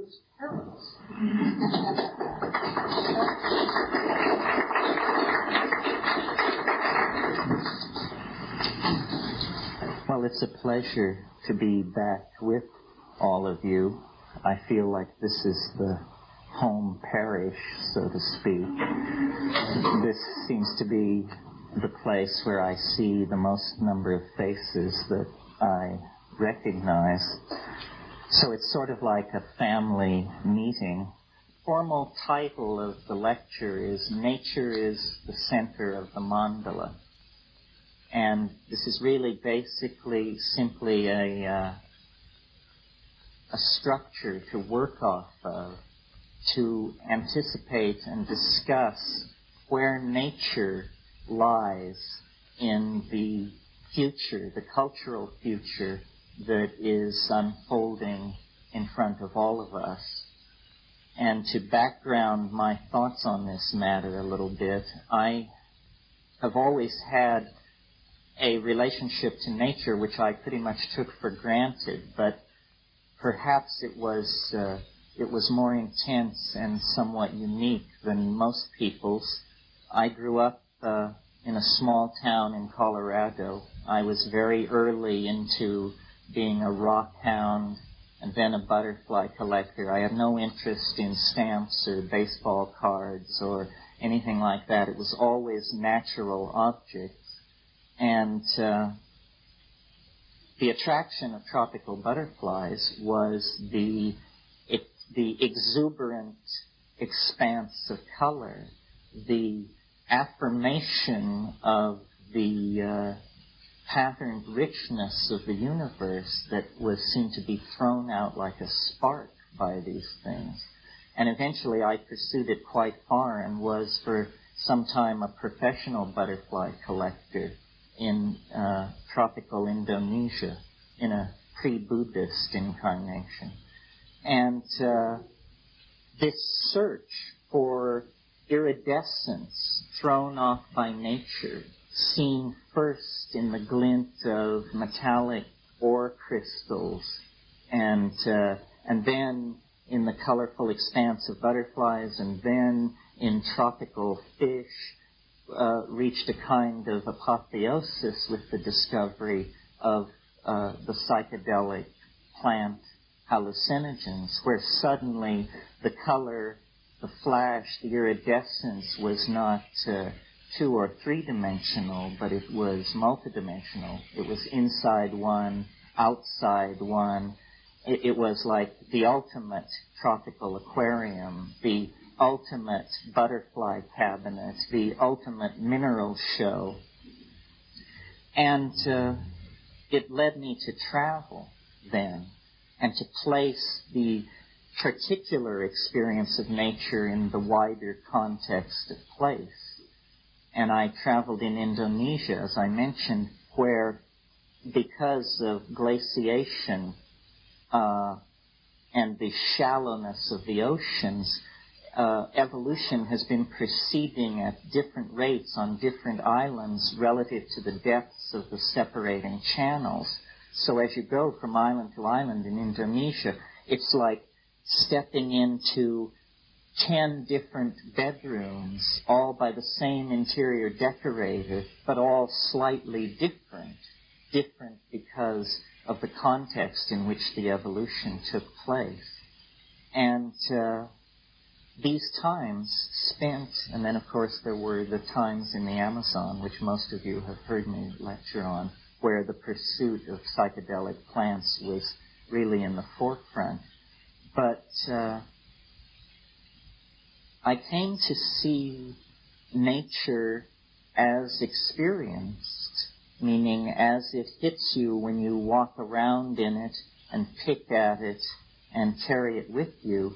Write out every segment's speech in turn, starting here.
his parents. Well, it's a pleasure to be back with all of you. I feel like this is the home parish, so to speak. This seems to be the place where I see the most number of faces that I recognize. So it's sort of like a family meeting. Formal title of the lecture is Nature is the Center of the Mandala. And this is really basically simply a structure to work off of, to anticipate and discuss where nature lies in the future, the cultural future that is unfolding in front of all of us. And to background my thoughts on this matter a little bit, I have always had a relationship to nature which I pretty much took for granted, but perhaps it was more intense and somewhat unique than most people's. I grew up in a small town in Colorado. I was very early into being a rock hound and then a butterfly collector. I had no interest in stamps or baseball cards or anything like that. It was always natural objects. And the attraction of tropical butterflies was the exuberant expanse of color, the affirmation of the patterned richness of the universe that seemed to be thrown out like a spark by these things. And eventually I pursued it quite far and was for some time a professional butterfly collector in tropical Indonesia in a pre-Buddhist incarnation. And this search for iridescence thrown off by nature, seen first in the glint of metallic ore crystals, and then in the colorful expanse of butterflies, and then in tropical fish, reached a kind of apotheosis with the discovery of the psychedelic plant hallucinogens, where suddenly the color, the flash, the iridescence was not 2 or 3-dimensional, but it was multidimensional. It was inside one, outside one. It was like the ultimate tropical aquarium, the ultimate butterfly cabinet, the ultimate mineral show. And it led me to travel then and to place the particular experience of nature in the wider context of place. And I traveled in Indonesia, as I mentioned, where because of glaciation and the shallowness of the oceans, evolution has been proceeding at different rates on different islands relative to the depths of the separating channels. So as you go from island to island in Indonesia, it's like stepping into 10 different bedrooms, all by the same interior decorator, but all slightly different. Different because of the context in which the evolution took place. And these times spent, and then of course there were the times in the Amazon, which most of you have heard me lecture on, where the pursuit of psychedelic plants was really in the forefront. But I came to see nature as experienced, meaning as it hits you when you walk around in it and pick at it and carry it with you,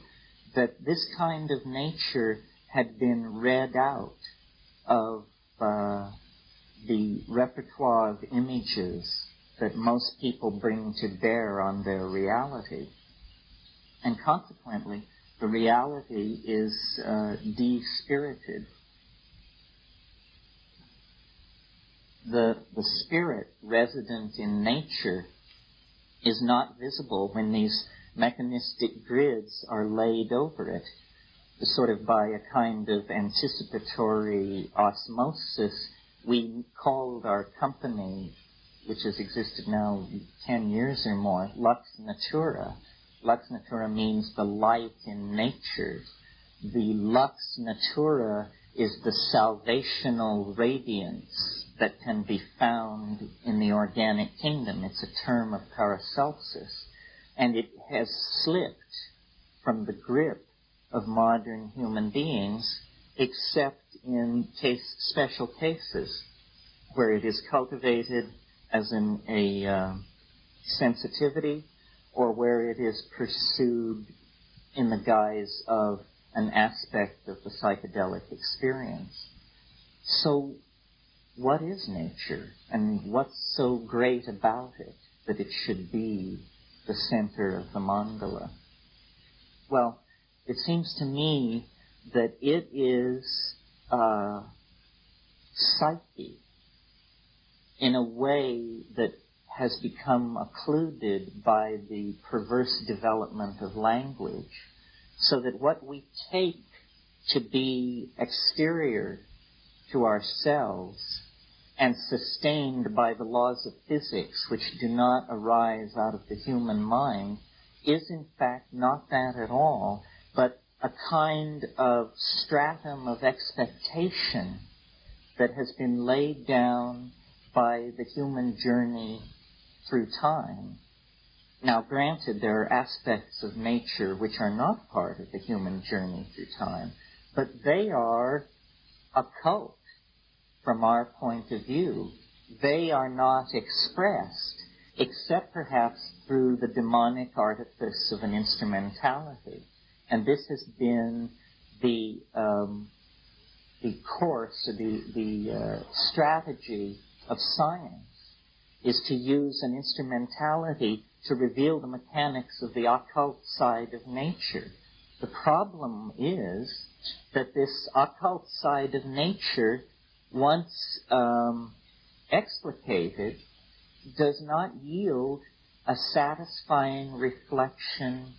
that this kind of nature had been read out of the repertoire of images that most people bring to bear on their reality. And consequently, the reality is de-spirited. The spirit resident in nature is not visible when these mechanistic grids are laid over it, sort of by a kind of anticipatory osmosis. We called our company, which has existed now 10 years or more, Lux Natura. Lux Natura means the light in nature. The Lux Natura is the salvational radiance that can be found in the organic kingdom. It's a term of Paracelsus. And it has slipped from the grip of modern human beings, except in special cases where it is cultivated as a sensitivity, or where it is pursued in the guise of an aspect of the psychedelic experience. So what is nature, and what's so great about it that it should be the center of the mandala? Well, it seems to me that it is psyche in a way that has become occluded by the perverse development of language, so that what we take to be exterior to ourselves and sustained by the laws of physics, which do not arise out of the human mind, is in fact not that at all, but a kind of stratum of expectation that has been laid down by the human journey through time. Now, granted, there are aspects of nature which are not part of the human journey through time, but they are occult from our point of view. They are not expressed, except perhaps through the demonic artifice of an instrumentality. And this has been the course, or the strategy of science, is to use an instrumentality to reveal the mechanics of the occult side of nature. The problem is that this occult side of nature, once explicated, does not yield a satisfying reflection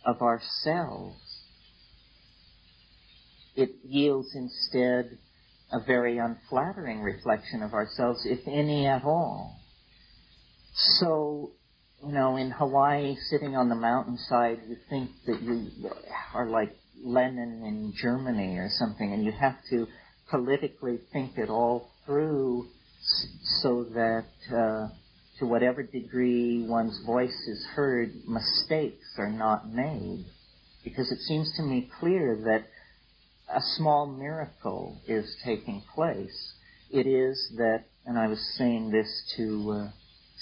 of ourselves. It yields instead a very unflattering reflection of ourselves, if any at all. So, in Hawaii, sitting on the mountainside, you think that you are like Lenin in Germany or something, and you have to politically think it all through so that to whatever degree one's voice is heard, mistakes are not made. Because it seems to me clear that a small miracle is taking place. It is that, and I was saying this to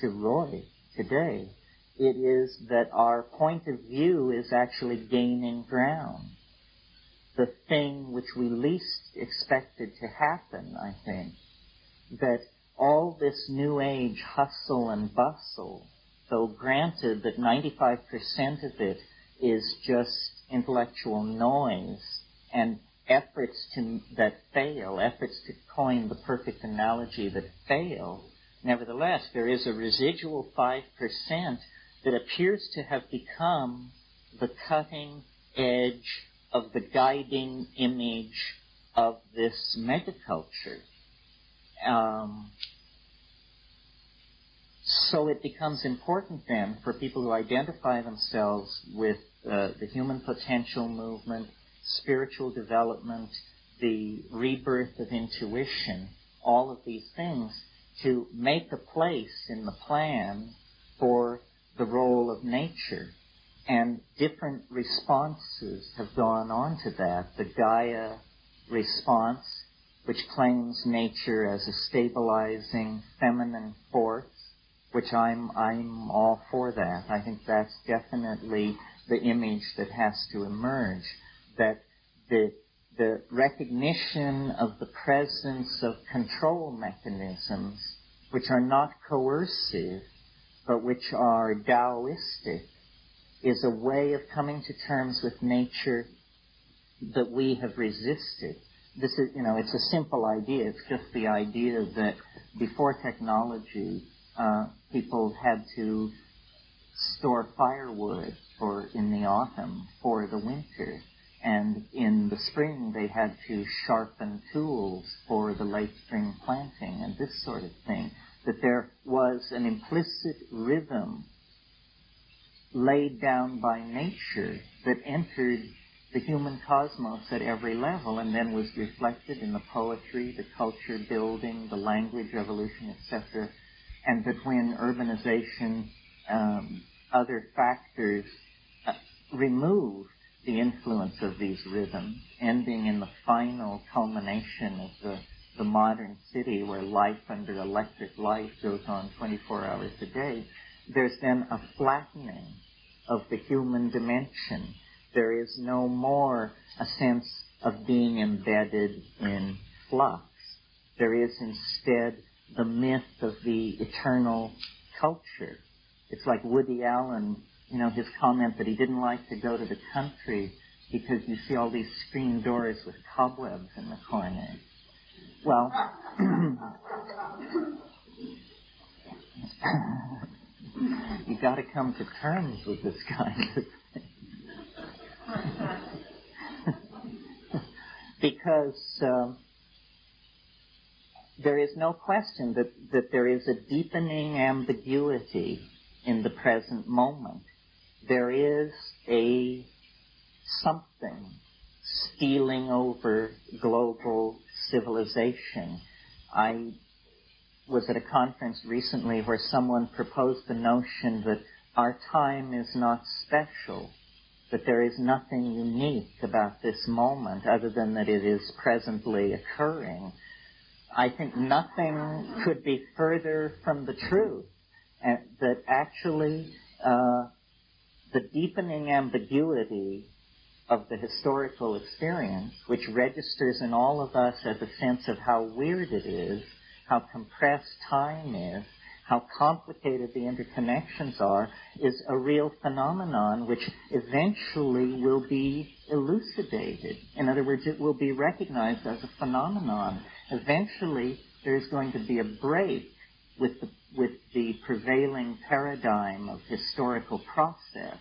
Roy today, it is that our point of view is actually gaining ground. The thing which we least expected to happen, I think, that all this New Age hustle and bustle, though granted that 95% of it is just intellectual noise and efforts that fail, efforts to coin the perfect analogy that fail, nevertheless, there is a residual 5% that appears to have become the cutting edge of the guiding image of this megaculture. So it becomes important then for people who identify themselves with the human potential movement, spiritual development, the rebirth of intuition, all of these things, to make a place in the plan for the role of nature. And different responses have gone on to that. The Gaia response, which claims nature as a stabilizing feminine force, which I'm all for that. I think that's definitely the image that has to emerge, that the recognition of the presence of control mechanisms which are not coercive, but which are Taoistic, is a way of coming to terms with nature that we have resisted. This is, it's a simple idea. It's just the idea that before technology, people had to store firewood in the autumn for the winter. And in the spring, they had to sharpen tools for the late spring planting and this sort of thing. That there was an implicit rhythm laid down by nature that entered the human cosmos at every level and then was reflected in the poetry, the culture building, the language evolution, etc. And that when urbanization, other factors removed the influence of these rhythms, ending in the final culmination of the modern city where life under electric light goes on 24 hours a day, there's then a flattening of the human dimension. There is no more a sense of being embedded in flux. There is instead the myth of the eternal culture. It's like Woody Allen, his comment that he didn't like to go to the country because you see all these screen doors with cobwebs in the corner. Well, you got to come to terms with this kind of thing. Because there is no question that there is a deepening ambiguity in the present moment. There is a something stealing over global civilization. I was at a conference recently where someone proposed the notion that our time is not special, that there is nothing unique about this moment other than that it is presently occurring. I think nothing could be further from the truth, that actually the deepening ambiguity of the historical experience, which registers in all of us as a sense of how weird it is, how compressed time is, how complicated the interconnections are, is a real phenomenon which eventually will be elucidated. In other words, it will be recognized as a phenomenon. Eventually, there's going to be a break with the prevailing paradigm of historical process.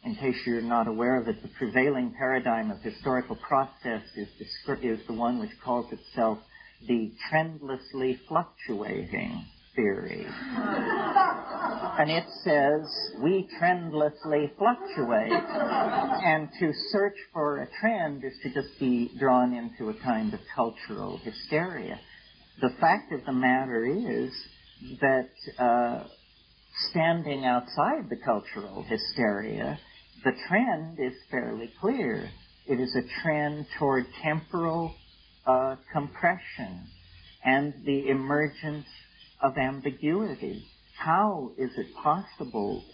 In case you're not aware of it, the prevailing paradigm of historical process is the one which calls itself the trendlessly fluctuating theory. And it says, we trendlessly fluctuate. And to search for a trend is to just be drawn into a kind of cultural hysteria. The fact of the matter is that standing outside the cultural hysteria, the trend is fairly clear. It is a trend toward temporal compression and the emergence of ambiguity. How is it possible?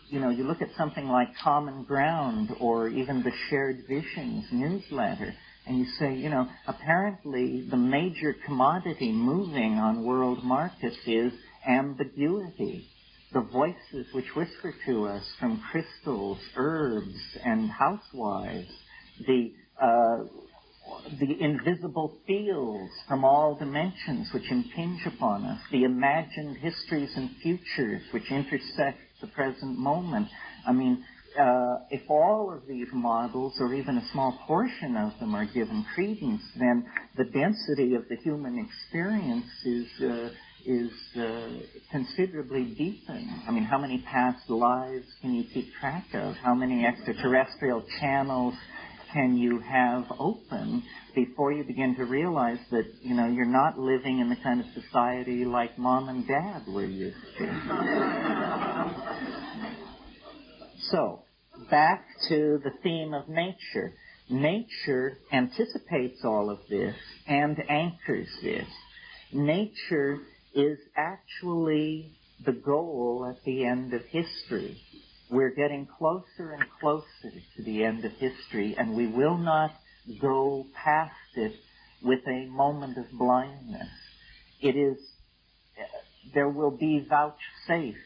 You look at something like Common Ground or even the Shared Visions newsletter, and you say, apparently the major commodity moving on world markets is ambiguity. The voices which whisper to us from crystals, herbs, and housewives, the invisible fields from all dimensions which impinge upon us, the imagined histories and futures which intersect the present moment. If all of these models, or even a small portion of them, are given credence, then the density of the human experience is considerably deepened. How many past lives can you keep track of? How many extraterrestrial channels can you have open before you begin to realize that, you're not living in the kind of society like Mom and Dad were used to? So, back to the theme of nature. Nature anticipates all of this and anchors this. Nature is actually the goal at the end of history. We're getting closer and closer to the end of history, and we will not go past it with a moment of blindness. There will be vouchsafed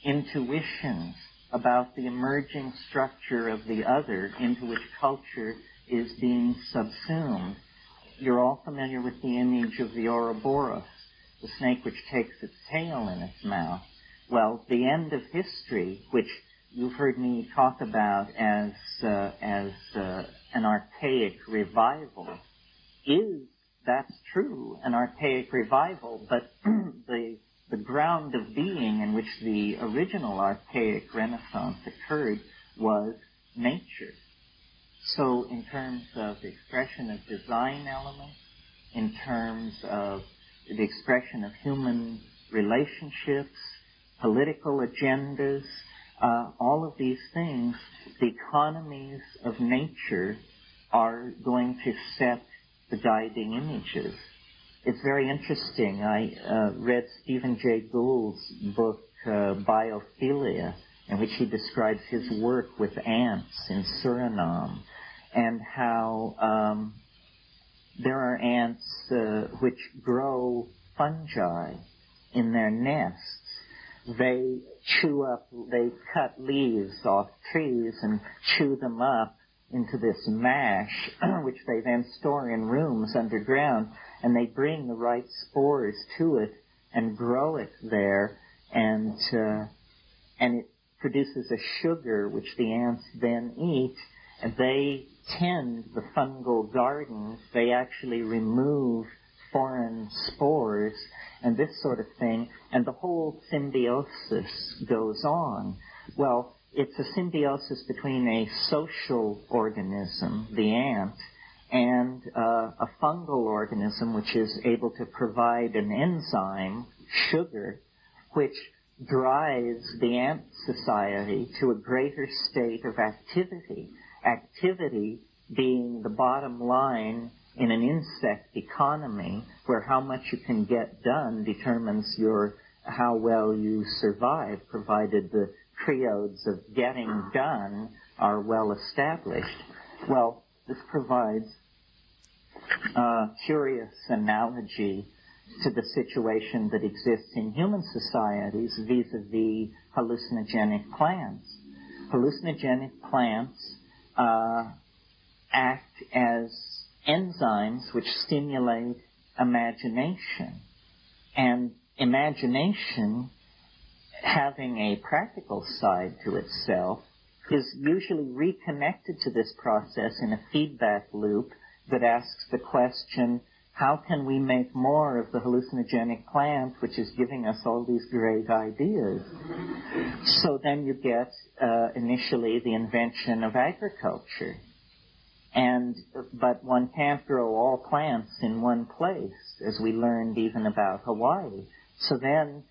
intuitions about the emerging structure of the other into which culture is being subsumed. You're all familiar with the image of the Ouroboros, the snake which takes its tail in its mouth. Well, the end of history, which you've heard me talk about as an archaic revival. That's true, an archaic revival, but the ground of being in which the original archaic Renaissance occurred was nature. So in terms of the expression of design elements, in terms of the expression of human relationships, political agendas, all of these things, the economies of nature are going to set the guiding images. It's very interesting. I read Stephen Jay Gould's book, Biophilia, in which he describes his work with ants in Suriname, and how there are ants which grow fungi in their nests. They cut leaves off trees and chew them up into this mash, which they then store in rooms underground, and they bring the right spores to it and grow it there, and it produces a sugar which the ants then eat, and they tend the fungal gardens. They actually remove foreign spores and this sort of thing, and the whole symbiosis goes on. Well, it's a symbiosis between a social organism, the ant, and a fungal organism which is able to provide an enzyme, sugar, which drives the ant society to a greater state of activity. Activity being the bottom line in an insect economy, where how much you can get done determines how well you survive, provided the triodes of getting done are well established. Well, this provides a curious analogy to the situation that exists in human societies vis-a-vis hallucinogenic plants. Hallucinogenic plants act as enzymes which stimulate imagination. And imagination, having a practical side to itself, is usually reconnected to this process in a feedback loop that asks the question, how can we make more of the hallucinogenic plant which is giving us all these great ideas? So then you get initially the invention of agriculture. But one can't grow all plants in one place, as we learned even about Hawaii. So then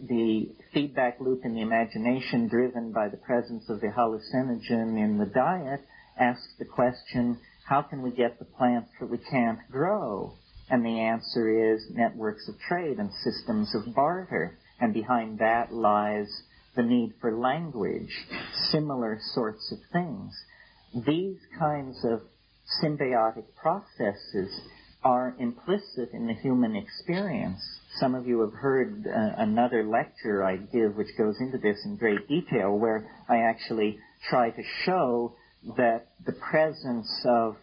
the feedback loop in the imagination, driven by the presence of the hallucinogen in the diet, asks the question, how can we get the plants that we can't grow? And the answer is networks of trade and systems of barter. And behind that lies the need for language, similar sorts of things. These kinds of symbiotic processes are implicit in the human experience. Some of you have heard another lecture I give which goes into this in great detail, where I actually try to show that the presence of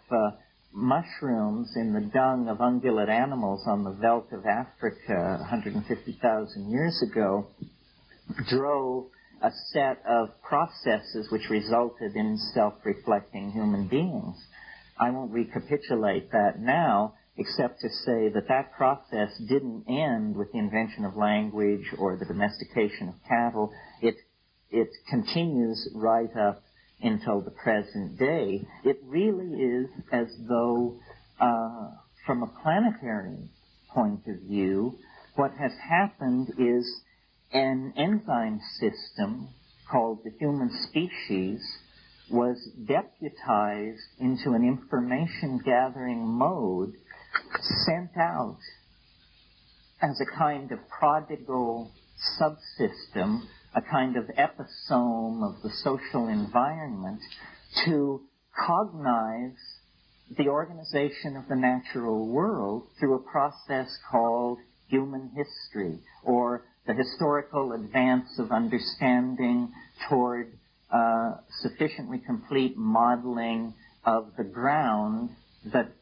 mushrooms in the dung of ungulate animals on the veldt of Africa 150,000 years ago drove a set of processes which resulted in self-reflecting human beings. I won't recapitulate that now, except to say that that process didn't end with the invention of language or the domestication of cattle. It continues right up until the present day. It really is as though, from a planetary point of view, what has happened is an enzyme system called the human species was deputized into an information-gathering mode, sent out as a kind of prodigal subsystem, a kind of episome of the social environment, to cognize the organization of the natural world through a process called human history, or the historical advance of understanding toward sufficiently complete modeling of the ground that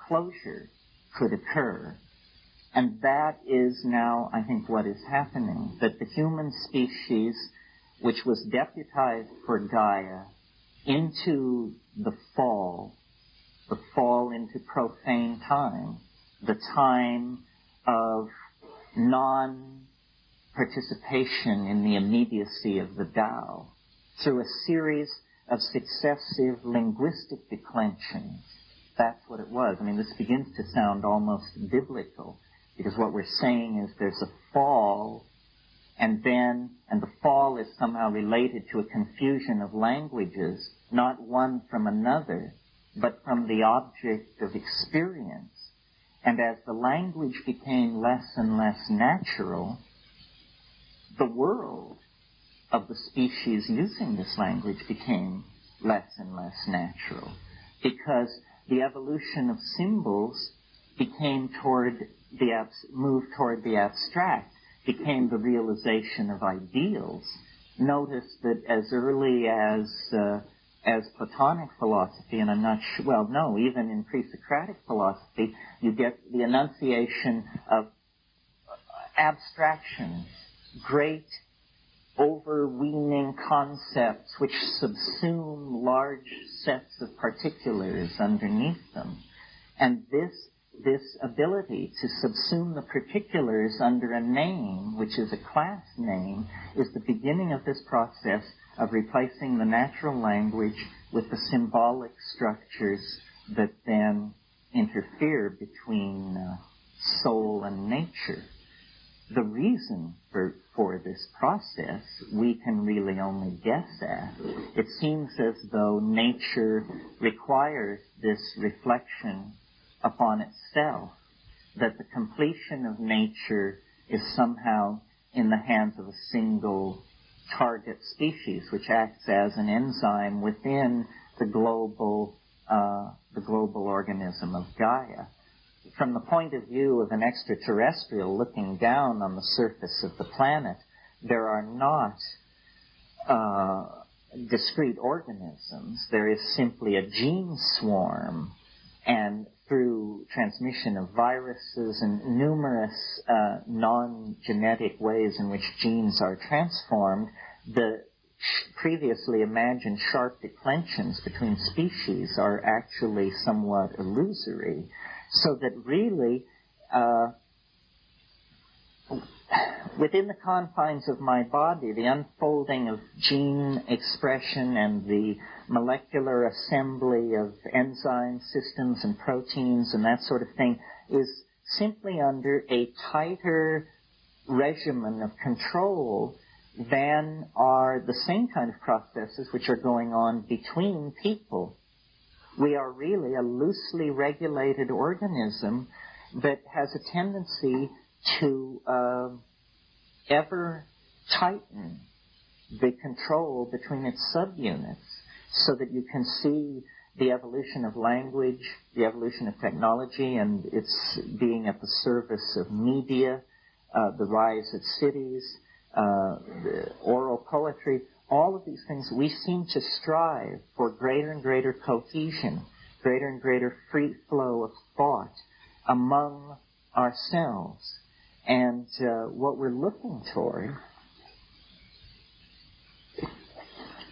closure could occur. And that is now, I think, what is happening, that the human species, which was deputized for Gaia into the fall into profane time, the time of non-participation in the immediacy of the Tao, through a series of successive linguistic declensions. That's what it was. I mean, this begins to sound almost biblical, because what we're saying is there's a fall, and the fall is somehow related to a confusion of languages, not one from another, but from the object of experience. And as the language became less and less natural, the world of the species using this language became less and less natural, because the evolution of symbols moved toward the abstract, became the realization of ideals. Notice that as early as Platonic philosophy, and I'm not sure, well, no, even in pre-Socratic philosophy, you get the enunciation of abstractions, great overweening concepts which subsume large sets of particulars underneath them. And this ability to subsume the particulars under a name, which is a class name, is the beginning of this process of replacing the natural language with the symbolic structures that then interfere between soul and nature. The reason for this process we can really only guess at. It seems as though nature requires this reflection upon itself, that the completion of nature is somehow in the hands of a single target species, which acts as an enzyme within the global organism of Gaia. From the point of view of an extraterrestrial looking down on the surface of the planet, there are not discrete organisms. There is simply a gene swarm, and through transmission of viruses and numerous non-genetic ways in which genes are transformed, the previously imagined sharp declensions between species are actually somewhat illusory. So that really, within the confines of my body, the unfolding of gene expression and the molecular assembly of enzyme systems and proteins and that sort of thing is simply under a tighter regimen of control than are the same kind of processes which are going on between people. We are really a loosely regulated organism that has a tendency to ever tighten the control between its subunits, so that you can see the evolution of language, the evolution of technology, and its being at the service of media, the rise of cities, the oral poetry. All of these things, we seem to strive for greater and greater cohesion, greater and greater free flow of thought among ourselves. And what we're looking toward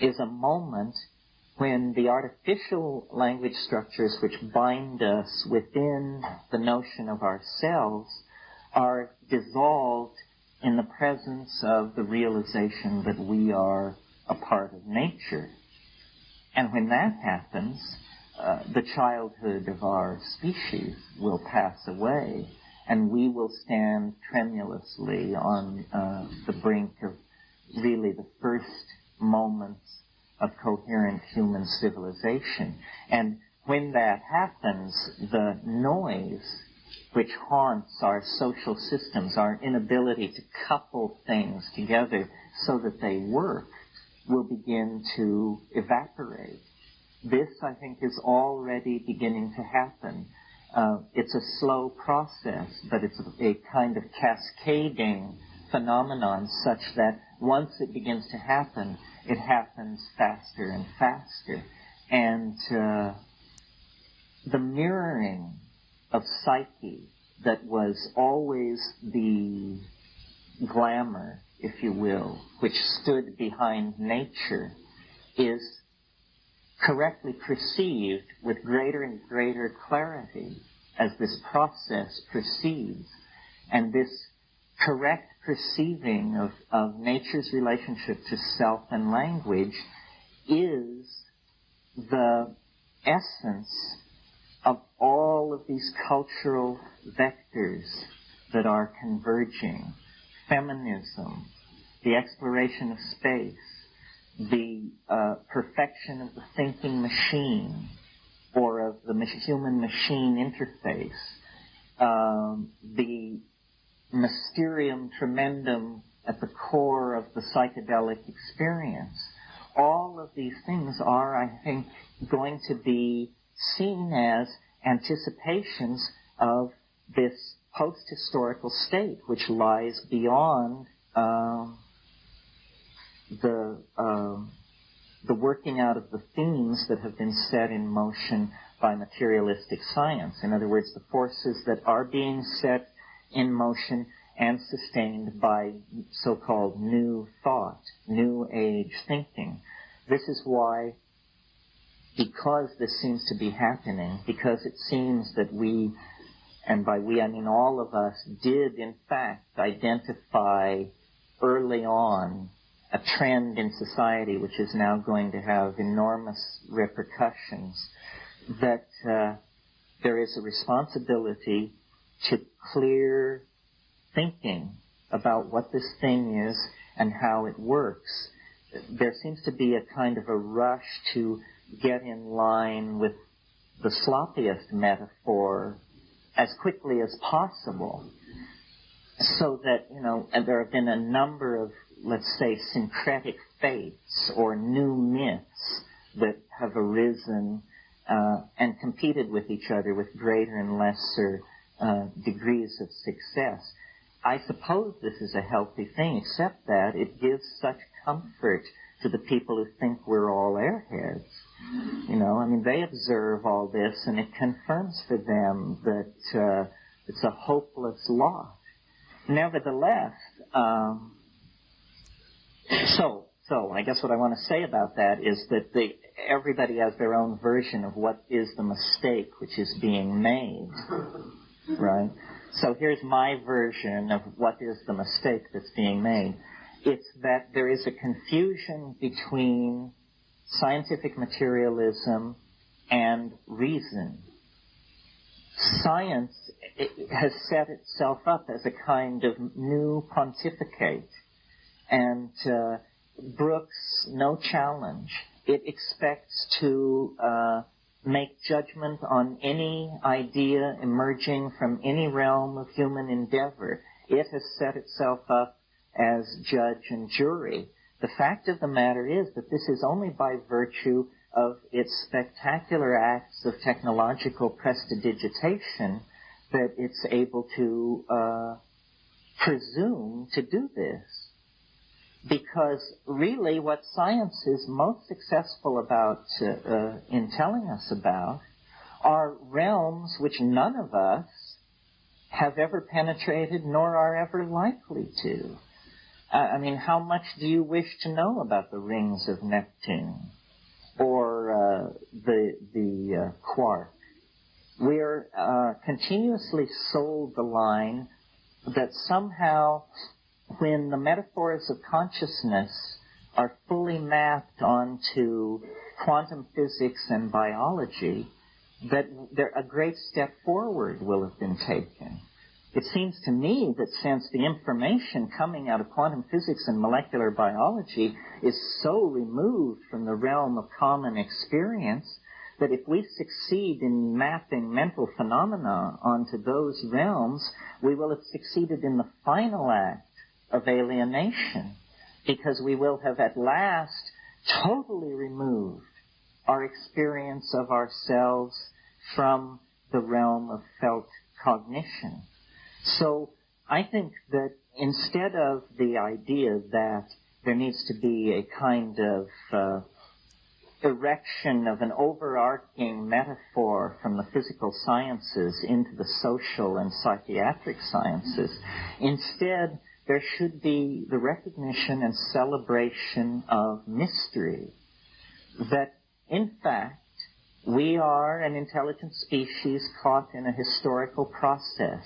is a moment when the artificial language structures which bind us within the notion of ourselves are dissolved in the presence of the realization that we are a part of nature. And when that happens, the childhood of our species will pass away, and we will stand tremulously on the brink of really the first moments of coherent human civilization. And when that happens, the noise which haunts our social systems, our inability to couple things together so that they work, will begin to evaporate. This, I think, is already beginning to happen. It's a slow process, but it's a kind of cascading phenomenon such that once it begins to happen, it happens faster and faster. And the mirroring of psyche that was always the glamour, if you will, which stood behind nature, is correctly perceived with greater and greater clarity as this process proceeds. And this correct perceiving of nature's relationship to self and language is the essence of all of these cultural vectors that are converging. Feminism, the exploration of space, the perfection of the thinking machine, or of the human-machine interface, the mysterium tremendum at the core of the psychedelic experience. All of these things are, I think, going to be seen as anticipations of this post-historical state, which lies beyond the working out of the themes that have been set in motion by materialistic science. In other words, the forces that are being set in motion and sustained by so-called new thought, new age thinking. This is why, because this seems to be happening, because it seems that we, and by we I mean all of us, did in fact identify early on a trend in society which is now going to have enormous repercussions, that there is a responsibility to clear thinking about what this thing is and how it works. There seems to be a kind of a rush to get in line with the sloppiest metaphor as quickly as possible, so that, and there have been a number of, let's say, syncretic faiths or new myths that have arisen and competed with each other with greater and lesser degrees of success. I suppose this is a healthy thing, except that it gives such comfort to the people who think we're all airheads. They observe all this, and it confirms for them that it's a hopeless lot. Nevertheless, so I guess what I want to say about that is that everybody has their own version of what is the mistake which is being made, right? So here's my version of what is the mistake that's being made. It's that there is a confusion between scientific materialism and reason. Science has set itself up as a kind of new pontificate and brooks no challenge. It expects to make judgment on any idea emerging from any realm of human endeavor. It has set itself up as judge and jury. The fact of the matter is that this is only by virtue of its spectacular acts of technological prestidigitation that it's able to presume to do this. Because really what science is most successful about in telling us about are realms which none of us have ever penetrated nor are ever likely to. How much do you wish to know about the rings of Neptune or the quark? We're continuously sold the line that somehow when the metaphors of consciousness are fully mapped onto quantum physics and biology, that a great step forward will have been taken. It seems to me that since the information coming out of quantum physics and molecular biology is so removed from the realm of common experience, that if we succeed in mapping mental phenomena onto those realms, we will have succeeded in the final act of alienation, because we will have at last totally removed our experience of ourselves from the realm of felt cognition. So I think that instead of the idea that there needs to be a kind of erection of an overarching metaphor from the physical sciences into the social and psychiatric sciences. Instead, there should be the recognition and celebration of mystery, that in fact we are an intelligent species caught in a historical process.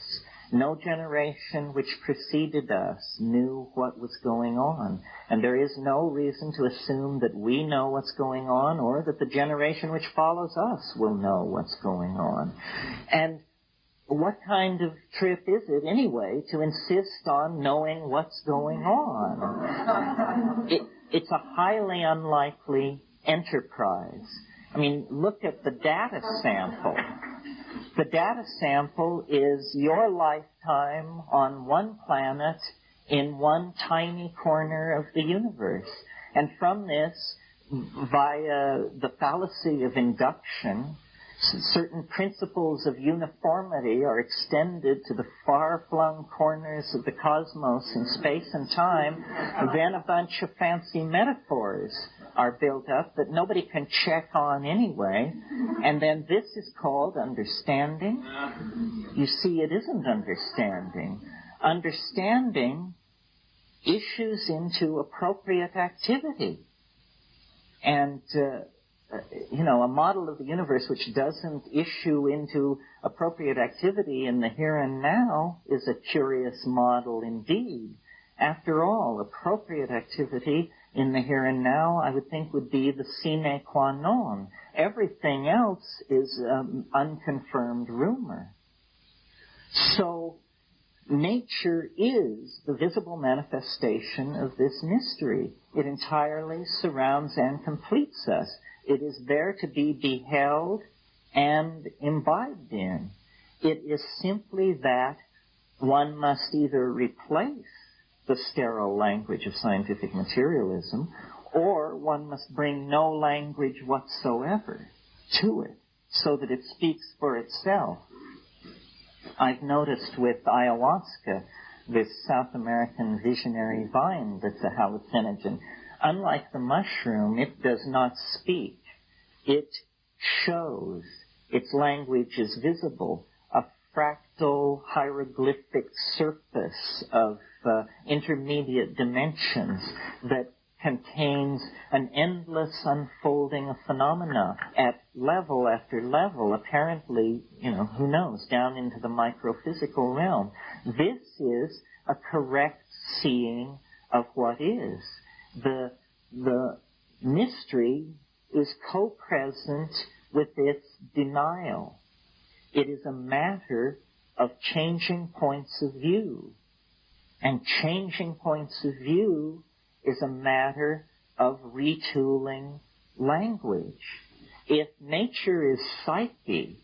No generation which preceded us knew what was going on, and there is no reason to assume that we know what's going on or that the generation which follows us will know what's going on. And what kind of trip is it, anyway, to insist on knowing what's going on? It's a highly unlikely enterprise. I mean, look at the data sample. The data sample is your lifetime on one planet in one tiny corner of the universe. And from this, via the fallacy of induction, certain principles of uniformity are extended to the far-flung corners of the cosmos in space and time. Then a bunch of fancy metaphors are built up that nobody can check on anyway. And then this is called understanding. You see, it isn't understanding. Understanding issues into appropriate activity. And a model of the universe which doesn't issue into appropriate activity in the here and now is a curious model indeed. After all, appropriate activity in the here and now, I would think, would be the sine qua non. Everything else is unconfirmed rumor. So, nature is the visible manifestation of this mystery. It entirely surrounds and completes us. It is there to be beheld and imbibed in. It is simply that one must either replace the sterile language of scientific materialism, or one must bring no language whatsoever to it, so that it speaks for itself. I've noticed with ayahuasca, this South American visionary vine that's a hallucinogen, unlike the mushroom, it does not speak. It shows. Its language is visible, a fractal hieroglyphic surface of intermediate dimensions that contains an endless unfolding of phenomena at level after level, apparently, who knows, down into the microphysical realm. This is a correct seeing of what is. The mystery is co-present with its denial. It is a matter of changing points of view. And changing points of view is a matter of retooling language. If nature is psyche,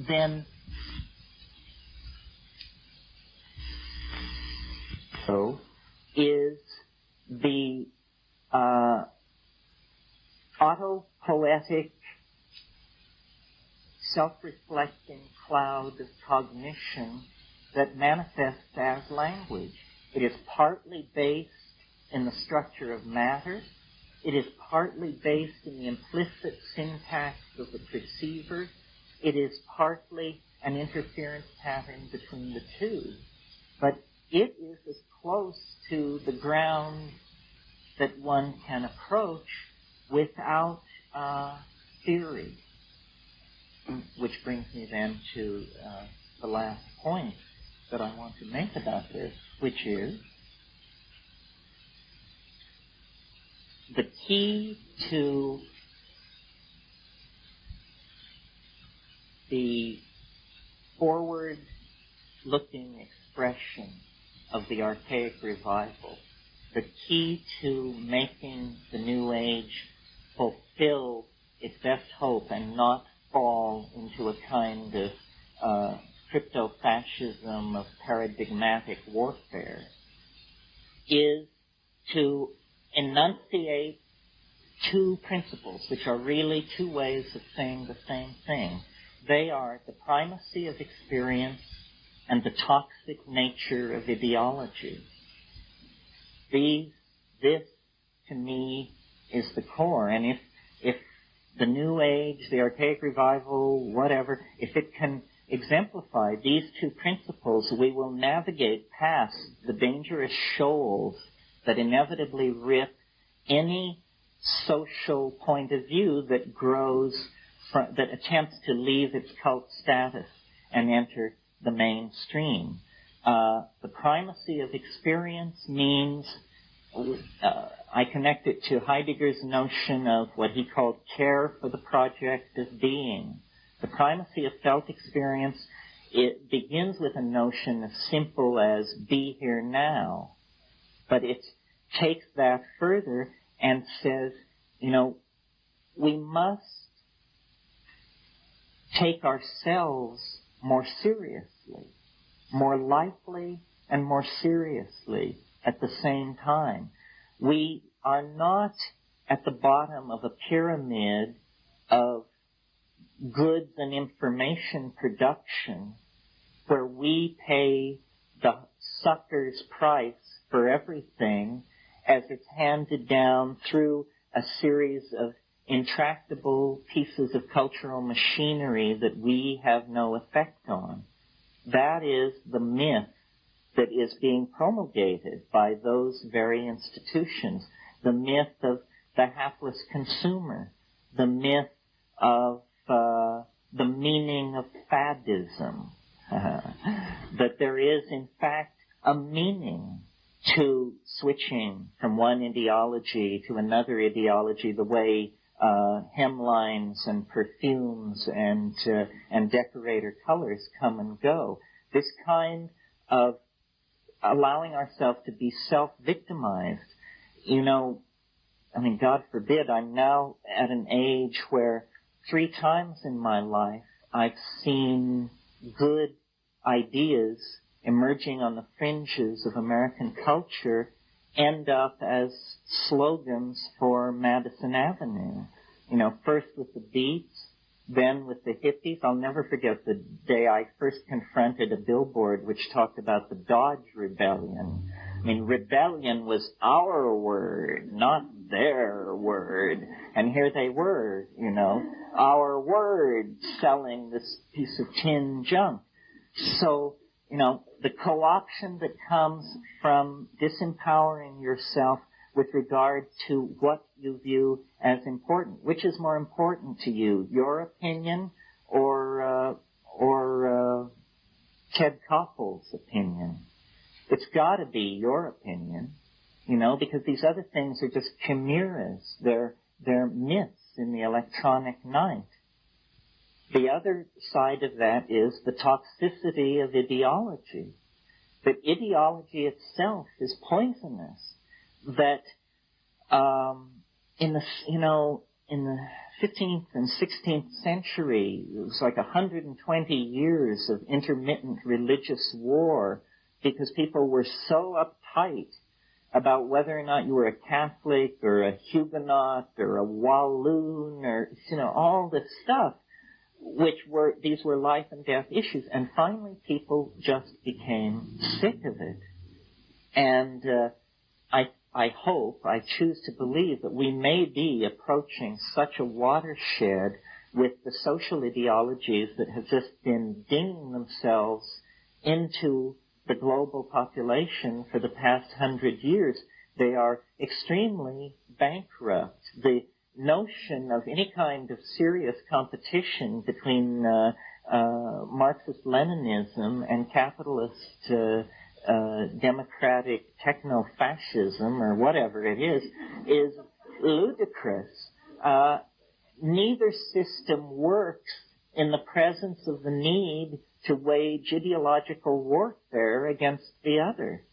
then so is the autopoetic, self-reflecting cloud of cognition that manifests as language. It is partly based in the structure of matter. It is partly based in the implicit syntax of the perceiver. It is partly an interference pattern between the two. But it is as close to the ground that one can approach without theory. Which brings me then to the last point that I want to make about this, which is the key to the forward-looking expression of the archaic revival, the key to making the New Age fulfill its best hope and not fall into a kind of crypto-fascism of paradigmatic warfare, is to enunciate two principles, which are really two ways of saying the same thing. They are the primacy of experience and the toxic nature of ideology. This, to me, is the core. And if the New Age, the Archaic Revival, whatever, if it can exemplify these two principles, we will navigate past the dangerous shoals that inevitably rip any social point of view that grows that attempts to leave its cult status and enter the mainstream. The primacy of experience means, I connect it to Heidegger's notion of what he called care for the project of being. The primacy of felt experience, it begins with a notion as simple as be here now, but it takes that further and says, we must take ourselves more seriously, more lightly and more seriously at the same time. We are not at the bottom of a pyramid of goods and information production where we pay the sucker's price for everything as it's handed down through a series of intractable pieces of cultural machinery that we have no effect on. That is the myth that is being promulgated by those very institutions. The myth of the hapless consumer. The myth of the meaning of faddism. That there is, in fact, a meaning to switching from one ideology to another ideology, the way hemlines and perfumes and decorator colors come and go. This kind of allowing ourselves to be self-victimized. God forbid, I'm now at an age where 3 times in my life I've seen good ideas emerging on the fringes of American culture end up as slogans for Madison Avenue. First with the Beats, then with the hippies. I'll never forget the day I first confronted a billboard which talked about the Dodge Rebellion. Rebellion was our word, not their word. And here they were, our word selling this piece of tin junk. So, the co-option that comes from disempowering yourself with regard to what you view as important. Which is more important to you, your opinion or Ted Koppel's opinion? It's got to be your opinion, because these other things are just chimeras. They're myths in the electronic night. The other side of that is the toxicity of ideology. That ideology itself is poisonous. That in the 15th and 16th century, it was like 120 years of intermittent religious war because people were so uptight about whether or not you were a Catholic or a Huguenot or a Walloon or, all this stuff. These were life and death issues. And finally people just became sick of it. And I hope, I choose to believe that we may be approaching such a watershed with the social ideologies that have just been dinging themselves into the global population for the past 100 years. They are extremely bankrupt. The notion of any kind of serious competition between Marxist-Leninism and capitalist democratic techno-fascism or whatever it is ludicrous. Neither system works in the presence of the need to wage ideological warfare against the other.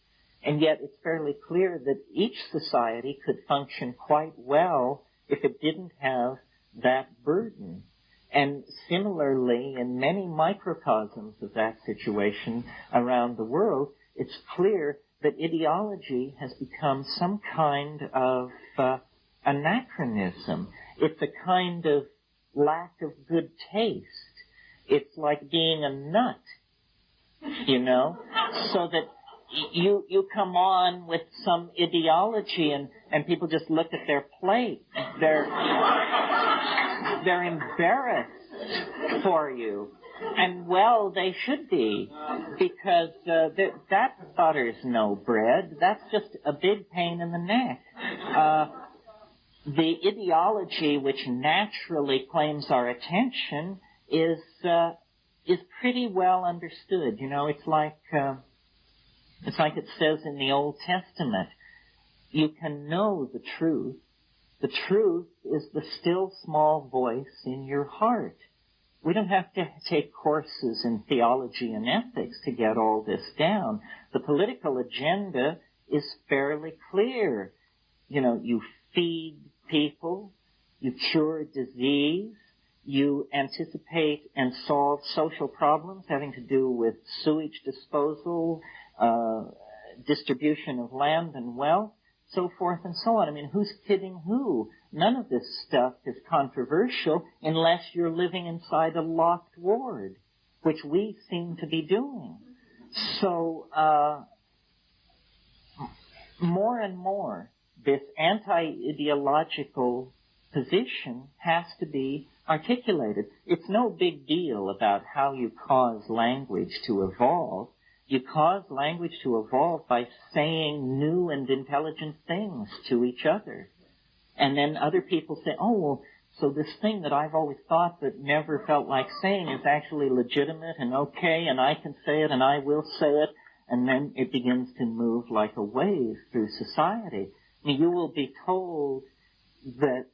And yet it's fairly clear that each society could function quite well if it didn't have that burden. And similarly, in many microcosms of that situation around the world, it's clear that ideology has become some kind of anachronism. It's a kind of lack of good taste. It's like being a nut, so that you come on with some ideology and people just look at their plate. They're embarrassed for you. And well, they should be, because that butter's no bread. That's just a big pain in the neck. The ideology which naturally claims our attention is pretty well understood. You know, it's like it says in the Old Testament, you can know the truth. The truth is the still small voice in your heart. We don't have to take courses in theology and ethics to get all this down. The political agenda is fairly clear. You know, you feed people, you cure disease, you anticipate and solve social problems having to do with sewage disposal, distribution of land and wealth, so forth and so on. I mean, who's kidding who? None of this stuff is controversial unless you're living inside a locked ward, which we seem to be doing. So, more and more, this anti-ideological position has to be articulated. It's no big deal about how you cause language to evolve. You cause language to evolve by saying new and intelligent things to each other. And then other people say, oh, well, so this thing that I've always thought but never felt like saying is actually legitimate and okay, and I can say it and I will say it. And then it begins to move like a wave through society. I mean, you will be told that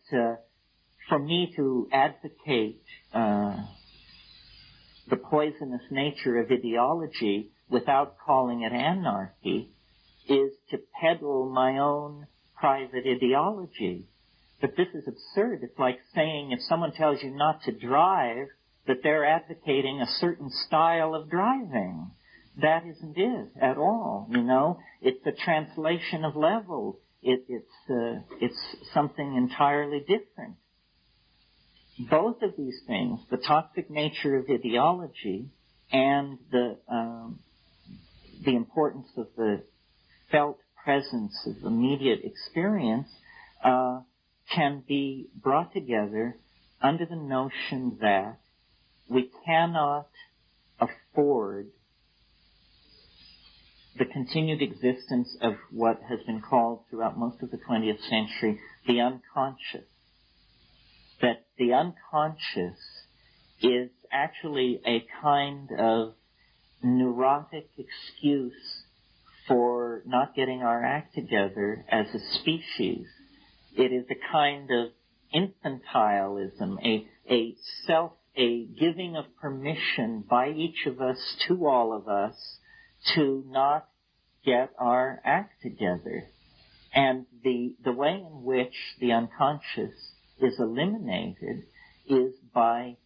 for me to advocate the poisonous nature of ideology without calling it anarchy is to peddle my own private ideology. But this is absurd. It's like saying if someone tells you not to drive, that they're advocating a certain style of driving. That isn't it at all, you know. It's a translation of levels. It's something entirely different. Both of these things, the toxic nature of ideology and the importance of the felt presence of immediate experience, can be brought together under the notion that we cannot afford the continued existence of what has been called throughout most of the 20th century the unconscious. That the unconscious is actually a kind of neurotic excuse for not getting our act together as a species. It is a kind of infantilism, a giving of permission by each of us to all of us to not get our act together. And the way in which the unconscious is eliminated is by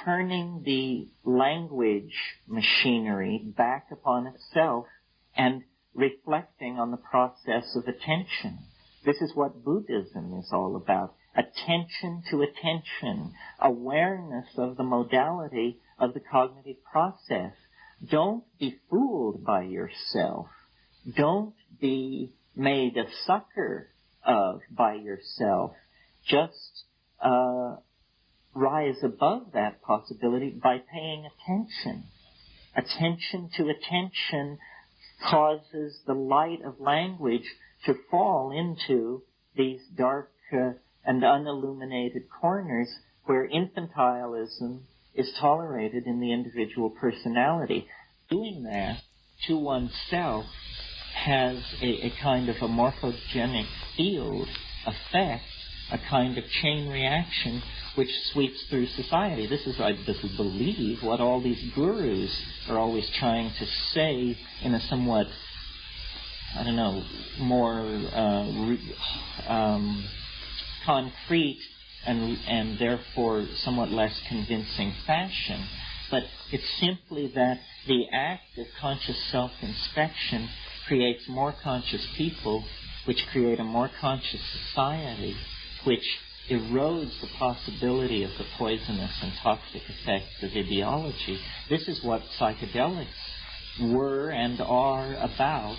turning the language machinery back upon itself and reflecting on the process of attention. This is what Buddhism is all about. Attention to attention, awareness of the modality of the cognitive process. Don't be fooled by yourself. Don't be made a sucker of by yourself. Just rise above that possibility by paying attention. Attention to attention causes the light of language to fall into these dark and unilluminated corners where infantilism is tolerated in the individual personality. Doing that to oneself has a kind of a morphogenic field effect, a kind of chain reaction which sweeps through society. This is, I believe, what all these gurus are always trying to say in a somewhat, I don't know, more concrete and therefore somewhat less convincing fashion. But it's simply that the act of conscious self-inspection creates more conscious people, which create a more conscious society, which erodes the possibility of the poisonous and toxic effects of ideology. This is what psychedelics were and are about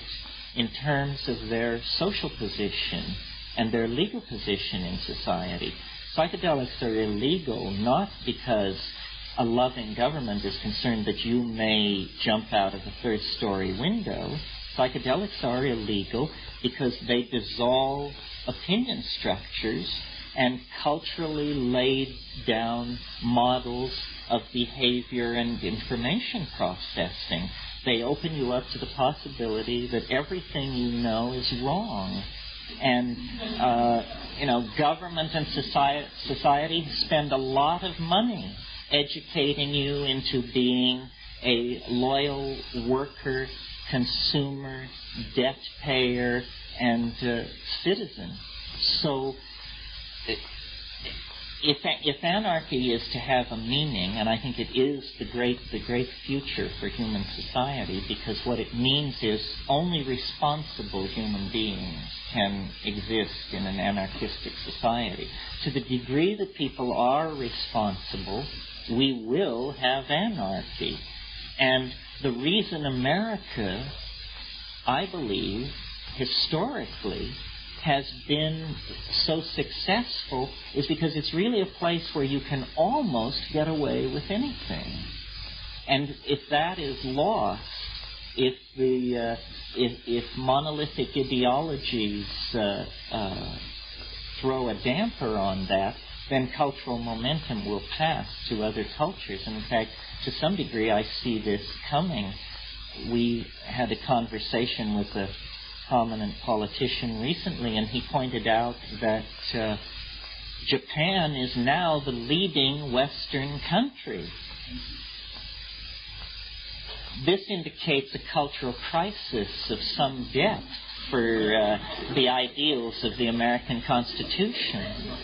in terms of their social position and their legal position in society. Psychedelics are illegal not because a loving government is concerned that you may jump out of a third-story window. Psychedelics are illegal because they dissolve opinion structures and culturally laid down models of behavior and information processing. They open you up to the possibility that everything you know is wrong. And, government and society spend a lot of money educating you into being a loyal worker, consumer, debt payer, and citizen. So if anarchy is to have a meaning, and I think it is the great future for human society, because what it means is only responsible human beings can exist in an anarchistic society. To the degree that people are responsible, we will have anarchy. And the reason America, I believe, historically, has been so successful is because it's really a place where you can almost get away with anything. And if that is lost, if monolithic ideologies throw a damper on that, then cultural momentum will pass to other cultures. And in fact, to some degree, I see this coming. We had a conversation with a prominent politician recently, and he pointed out that Japan is now the leading Western country. This indicates a cultural crisis of some depth for the ideals of the American Constitution.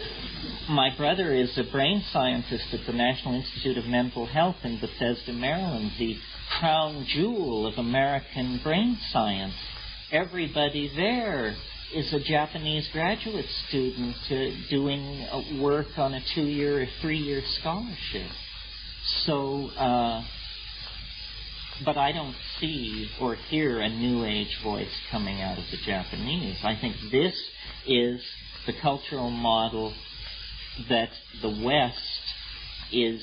My brother is a brain scientist at the National Institute of Mental Health in Bethesda, Maryland, the crown jewel of American brain science. Everybody there is a Japanese graduate student doing work on a 2-year or 3-year scholarship. So, but I don't see or hear a New Age voice coming out of the Japanese. I think this is the cultural model that the West is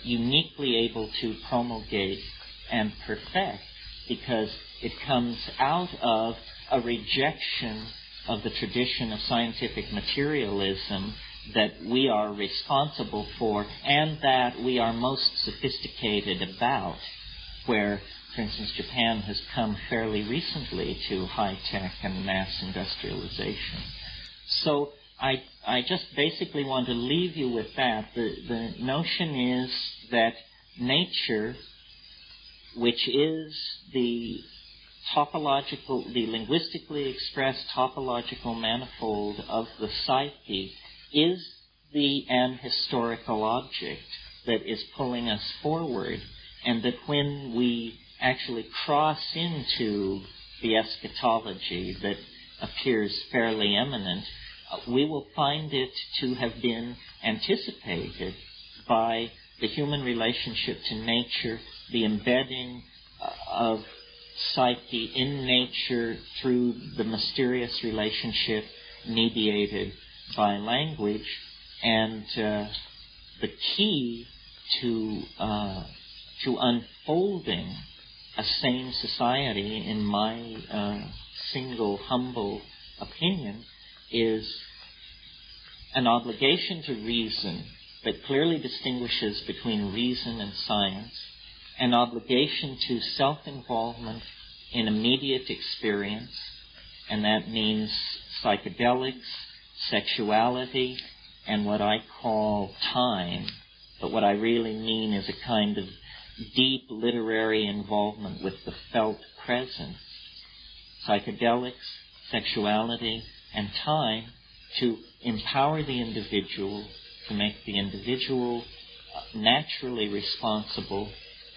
uniquely able to promulgate and perfect, because it comes out of a rejection of the tradition of scientific materialism that we are responsible for and that we are most sophisticated about, where, for instance, Japan has come fairly recently to high-tech and mass industrialization. So I just basically want to leave you with that. The notion is that nature, which is the linguistically expressed topological manifold of the psyche, is an historical object that is pulling us forward, and that when we actually cross into the eschatology that appears fairly imminent, we will find it to have been anticipated by the human relationship to nature, the embedding of psyche in nature through the mysterious relationship mediated by language, and the key to unfolding a sane society, in my single humble opinion, is an obligation to reason that clearly distinguishes between reason and science, an obligation to self-involvement in immediate experience, and that means psychedelics, sexuality, and what I call time, but what I really mean is a kind of deep literary involvement with the felt present. Psychedelics, sexuality, and time to empower the individual, to make the individual naturally responsible,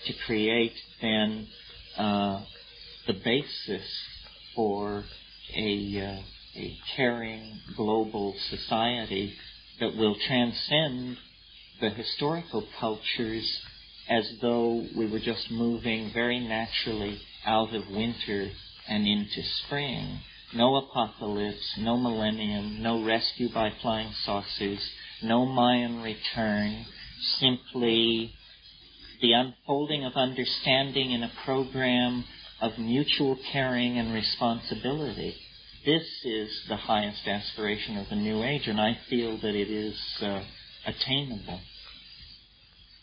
to create then the basis for a caring global society that will transcend the historical cultures as though we were just moving very naturally out of winter and into spring. No apocalypse, no millennium, no rescue by flying saucers, no Mayan return, simply the unfolding of understanding in a program of mutual caring and responsibility. This is the highest aspiration of the New Age, and I feel that it is attainable.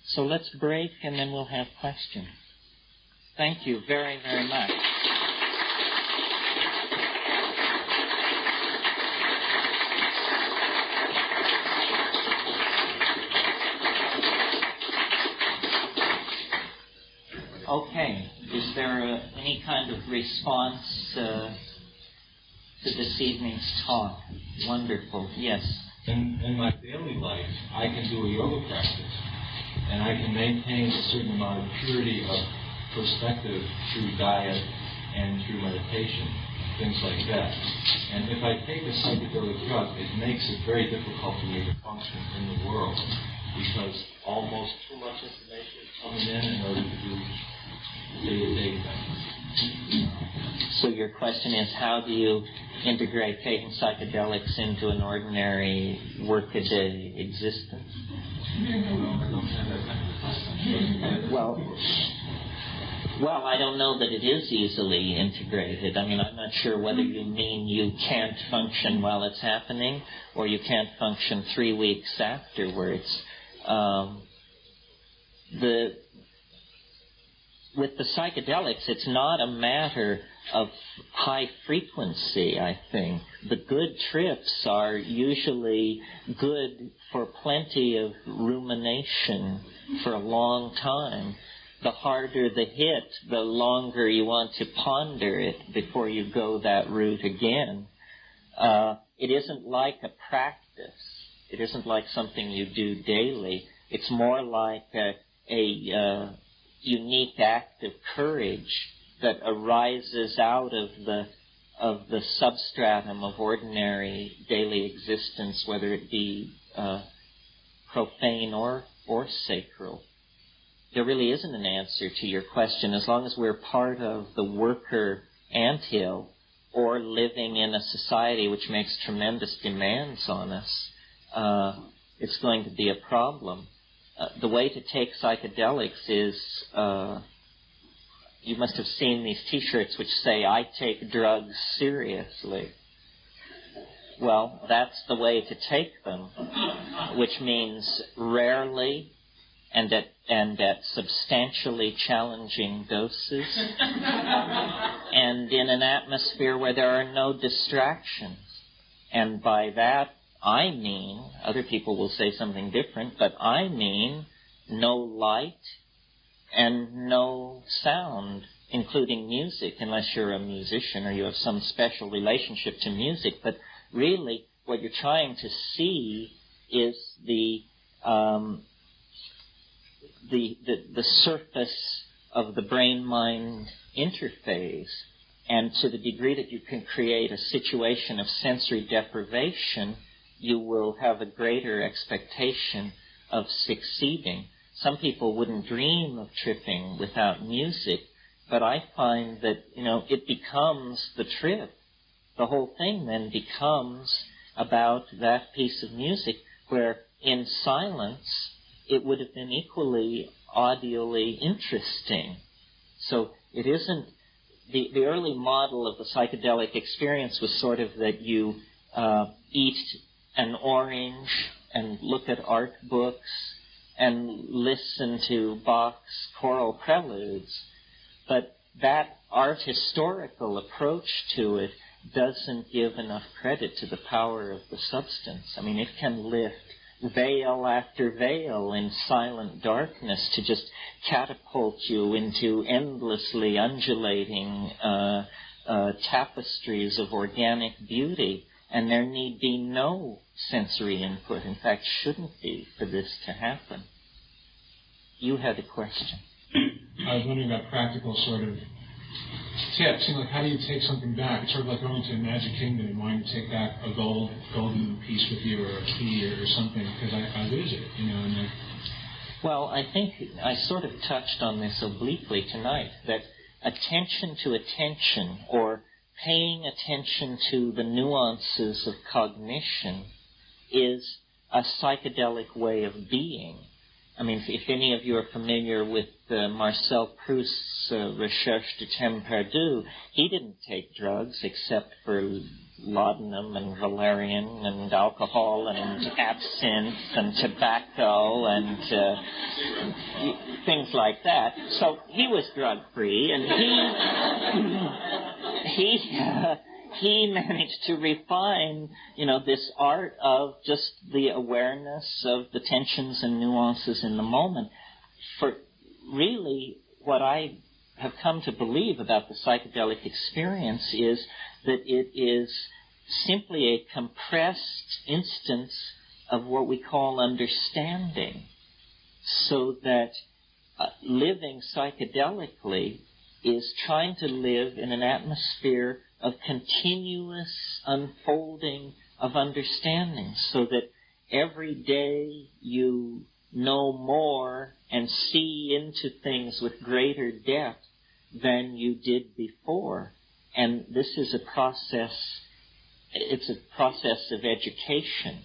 So let's break, and then we'll have questions. Thank you very, very much. Okay, is there any kind of response to this evening's talk? Wonderful, yes. In my daily life, I can do a yoga practice, and I can maintain a certain amount of purity of perspective through diet and through meditation, things like that. And if I take a psychedelic drug, it makes it very difficult for me to function in the world, because almost too much information is coming in order to do day-to-day things. So your question is, how do you integrate taking psychedelics into an ordinary workaday existence? Well, I don't know that it is easily integrated. I mean, I'm not sure whether you mean you can't function while it's happening or you can't function 3 weeks afterwards. With the psychedelics, it's not a matter of high frequency, I think. The good trips are usually good for plenty of rumination for a long time. The harder the hit, the longer you want to ponder it before you go that route again. It isn't like a practice. It isn't like something you do daily. It's more like a unique act of courage that arises out of the substratum of ordinary daily existence, whether it be profane or sacral. There really isn't an answer to your question. As long as we're part of the worker anthill or living in a society which makes tremendous demands on us, it's going to be a problem. The way to take psychedelics is, you must have seen these T-shirts which say, "I take drugs seriously." Well, that's the way to take them, which means rarely and at substantially challenging doses, and in an atmosphere where there are no distractions. And by that, I mean, other people will say something different, but I mean no light and no sound, including music, unless you're a musician or you have some special relationship to music. But really, what you're trying to see is the surface of the brain-mind interface. And to the degree that you can create a situation of sensory deprivation, you will have a greater expectation of succeeding. Some people wouldn't dream of tripping without music, but I find that, it becomes the trip. The whole thing then becomes about that piece of music where in silence it would have been equally audially interesting. So it isn't, the early model of the psychedelic experience was sort of that you eat an orange and look at art books and listen to Bach's choral preludes. But that art historical approach to it doesn't give enough credit to the power of the substance. I mean, it can lift veil after veil in silent darkness to just catapult you into endlessly undulating tapestries of organic beauty. And there need be no sensory input, in fact, shouldn't be, for this to happen. You had a question. I was wondering about practical sort of tips. Like, how do you take something back? It's sort of like going to a Magic Kingdom and wanting to take back a golden piece with you or a key or something, because I lose it, and Well, I think I sort of touched on this obliquely tonight, that attention to attention, or paying attention to the nuances of cognition, is a psychedelic way of being. I mean, if any of you are familiar with Marcel Proust's Recherche du Temps Perdu, he didn't take drugs except for laudanum and valerian and alcohol and absinthe and tobacco and things like that. So he was drug-free, and he managed to refine, this art of just the awareness of the tensions and nuances in the moment. For really, what I have come to believe about the psychedelic experience is that it is simply a compressed instance of what we call understanding, so that living psychedelically is trying to live in an atmosphere of continuous unfolding of understanding, so that every day you know more and see into things with greater depth than you did before. And this is a process, it's a process of education.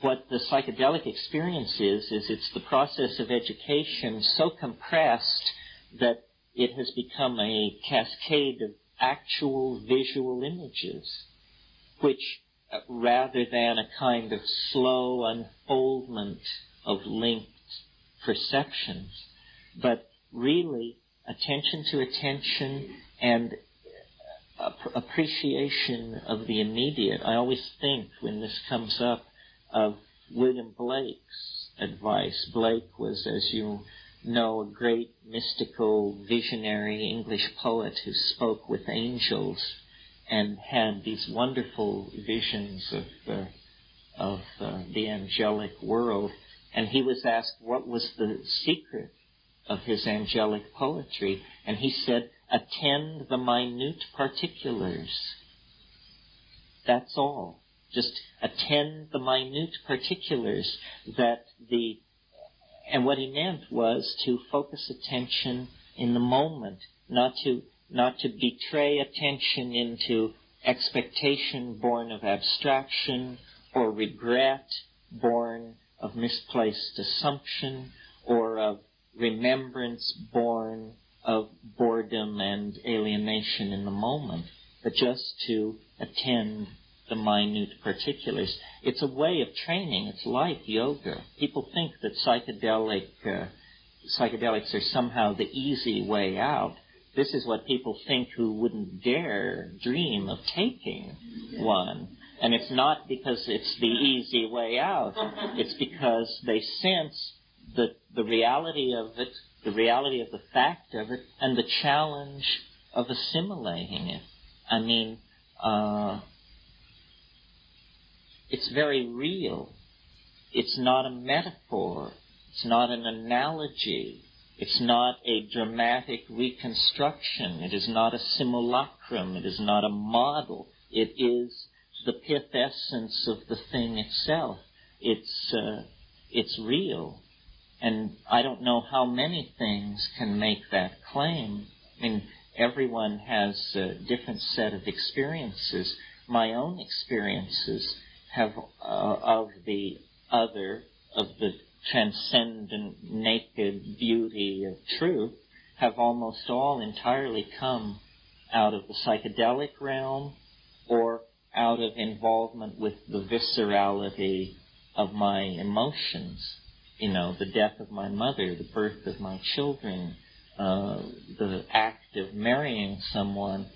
What the psychedelic experience is it's the process of education so compressed that it has become a cascade of actual visual images, which, rather than a kind of slow unfoldment of linked perceptions, but really attention to attention and appreciation of the immediate. I always think, when this comes up, of William Blake's advice. Blake was, as you know, a great mystical, visionary English poet who spoke with angels and had these wonderful visions of the angelic world. And he was asked what was the secret of his angelic poetry, and he said, attend the minute particulars. That's all. Just attend the minute particulars. And what he meant was to focus attention in the moment, not to betray attention into expectation born of abstraction, or regret born of misplaced assumption, or of remembrance born of boredom and alienation in the moment, but just to attend the minute particulars. It's a way of training. It's like yoga. People think that psychedelics are somehow the easy way out. This is what people think who wouldn't dare dream of taking one. And it's not because it's the easy way out. It's because they sense the reality of it, the reality of the fact of it, and the challenge of assimilating it. I mean, it's very real. It's not a metaphor. It's not an analogy. It's not a dramatic reconstruction. It is not a simulacrum. It is not a model. It is the pith essence of the thing itself. It's real. And I don't know how many things can make that claim. I mean, everyone has a different set of experiences. My own experiences have of the other, of the transcendent, naked beauty of truth, have almost all entirely come out of the psychedelic realm, or out of involvement with the viscerality of my emotions. The death of my mother, the birth of my children, the act of marrying someone,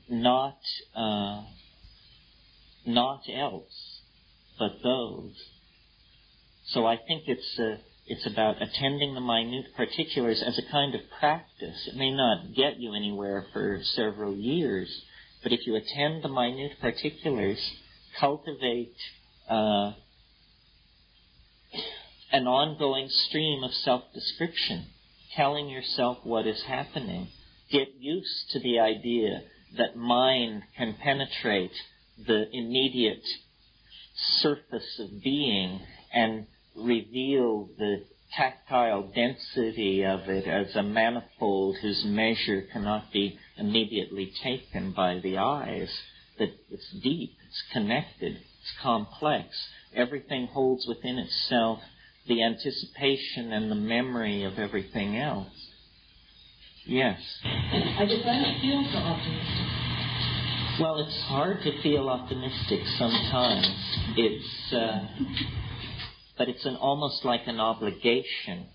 not else, but those. So I think it's about attending the minute particulars as a kind of practice. It may not get you anywhere for several years, but if you attend the minute particulars, cultivate an ongoing stream of self-description, telling yourself what is happening. Get used to the idea that mind can penetrate the immediate surface of being and reveal the tactile density of it as a manifold whose measure cannot be immediately taken by the eyes, that it's deep, it's connected, it's complex. Everything holds within itself the anticipation and the memory of everything else. Yes? I just don't feel so optimistic. Well, it's hard to feel optimistic sometimes. But it's almost like an obligation.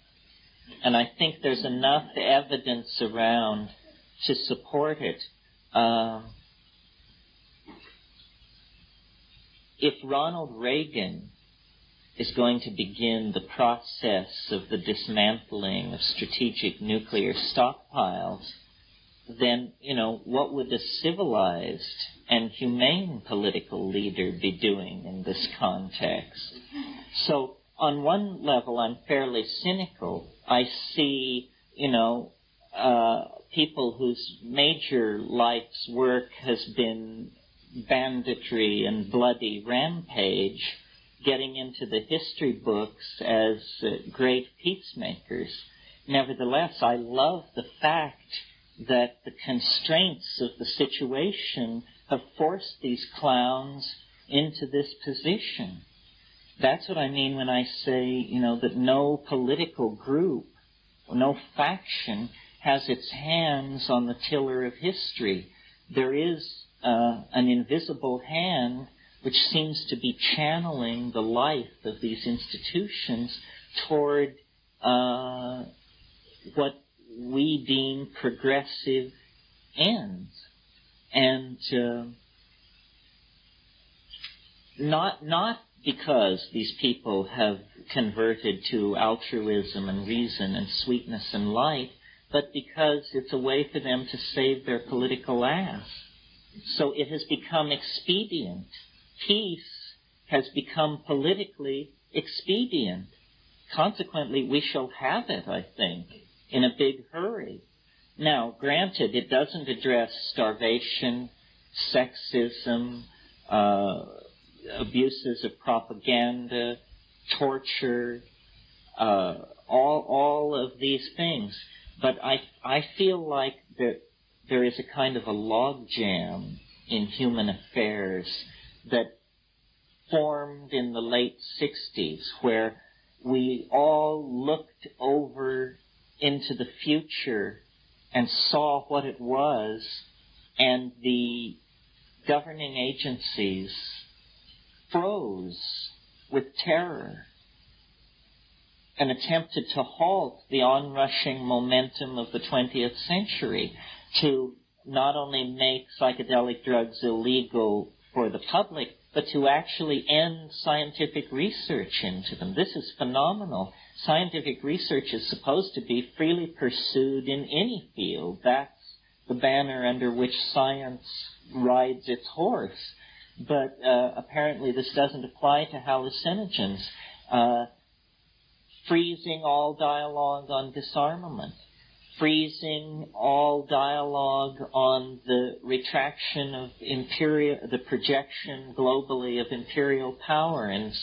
And I think there's enough evidence around to support it. If Ronald Reagan is going to begin the process of the dismantling of strategic nuclear stockpiles, then, what would a civilized and humane political leader be doing in this context? So, on one level, I'm fairly cynical. I see, people whose major life's work has been banditry and bloody rampage getting into the history books as great peacemakers. Nevertheless, I love the fact that the constraints of the situation have forced these clowns into this position. That's what I mean when I say, that no political group, no faction has its hands on the tiller of history. There is an invisible hand which seems to be channeling the life of these institutions toward what we deem progressive ends. And not because these people have converted to altruism and reason and sweetness and light, but because it's a way for them to save their political ass. So it has become expedient. Peace has become politically expedient. Consequently, we shall have it, I think, in a big hurry. Now, granted, it doesn't address starvation, sexism, abuses of propaganda, torture, all of these things. But I feel like that there is a kind of a logjam in human affairs that formed in the late 60s, where we all looked over into the future and saw what it was, and the governing agencies froze with terror and attempted to halt the onrushing momentum of the 20th century to not only make psychedelic drugs illegal for the public, but to actually end scientific research into them. This is phenomenal. Scientific research is supposed to be freely pursued in any field. That's the banner under which science rides its horse. But apparently this doesn't apply to hallucinogens. Freezing all dialogue on disarmament. Freezing all dialogue on the retraction of the projection globally of imperial power and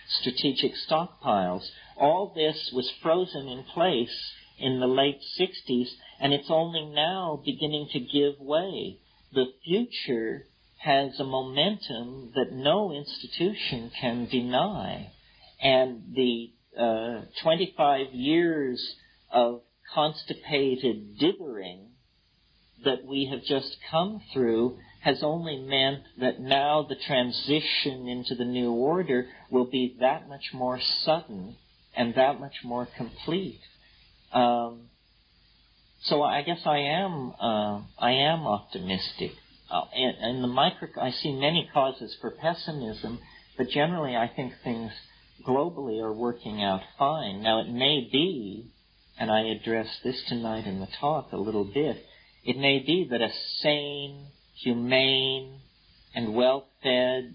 strategic stockpiles. All this was frozen in place in the late 60s, and it's only now beginning to give way. The future has a momentum that no institution can deny, and the 25 years of constipated dithering that we have just come through has only meant that now the transition into the new order will be that much more sudden and that much more complete. So I guess I am optimistic. In the micro, I see many causes for pessimism, but generally I think things globally are working out fine. Now it may be, and I address this tonight in the talk a little bit, it may be that a sane, humane, and well-fed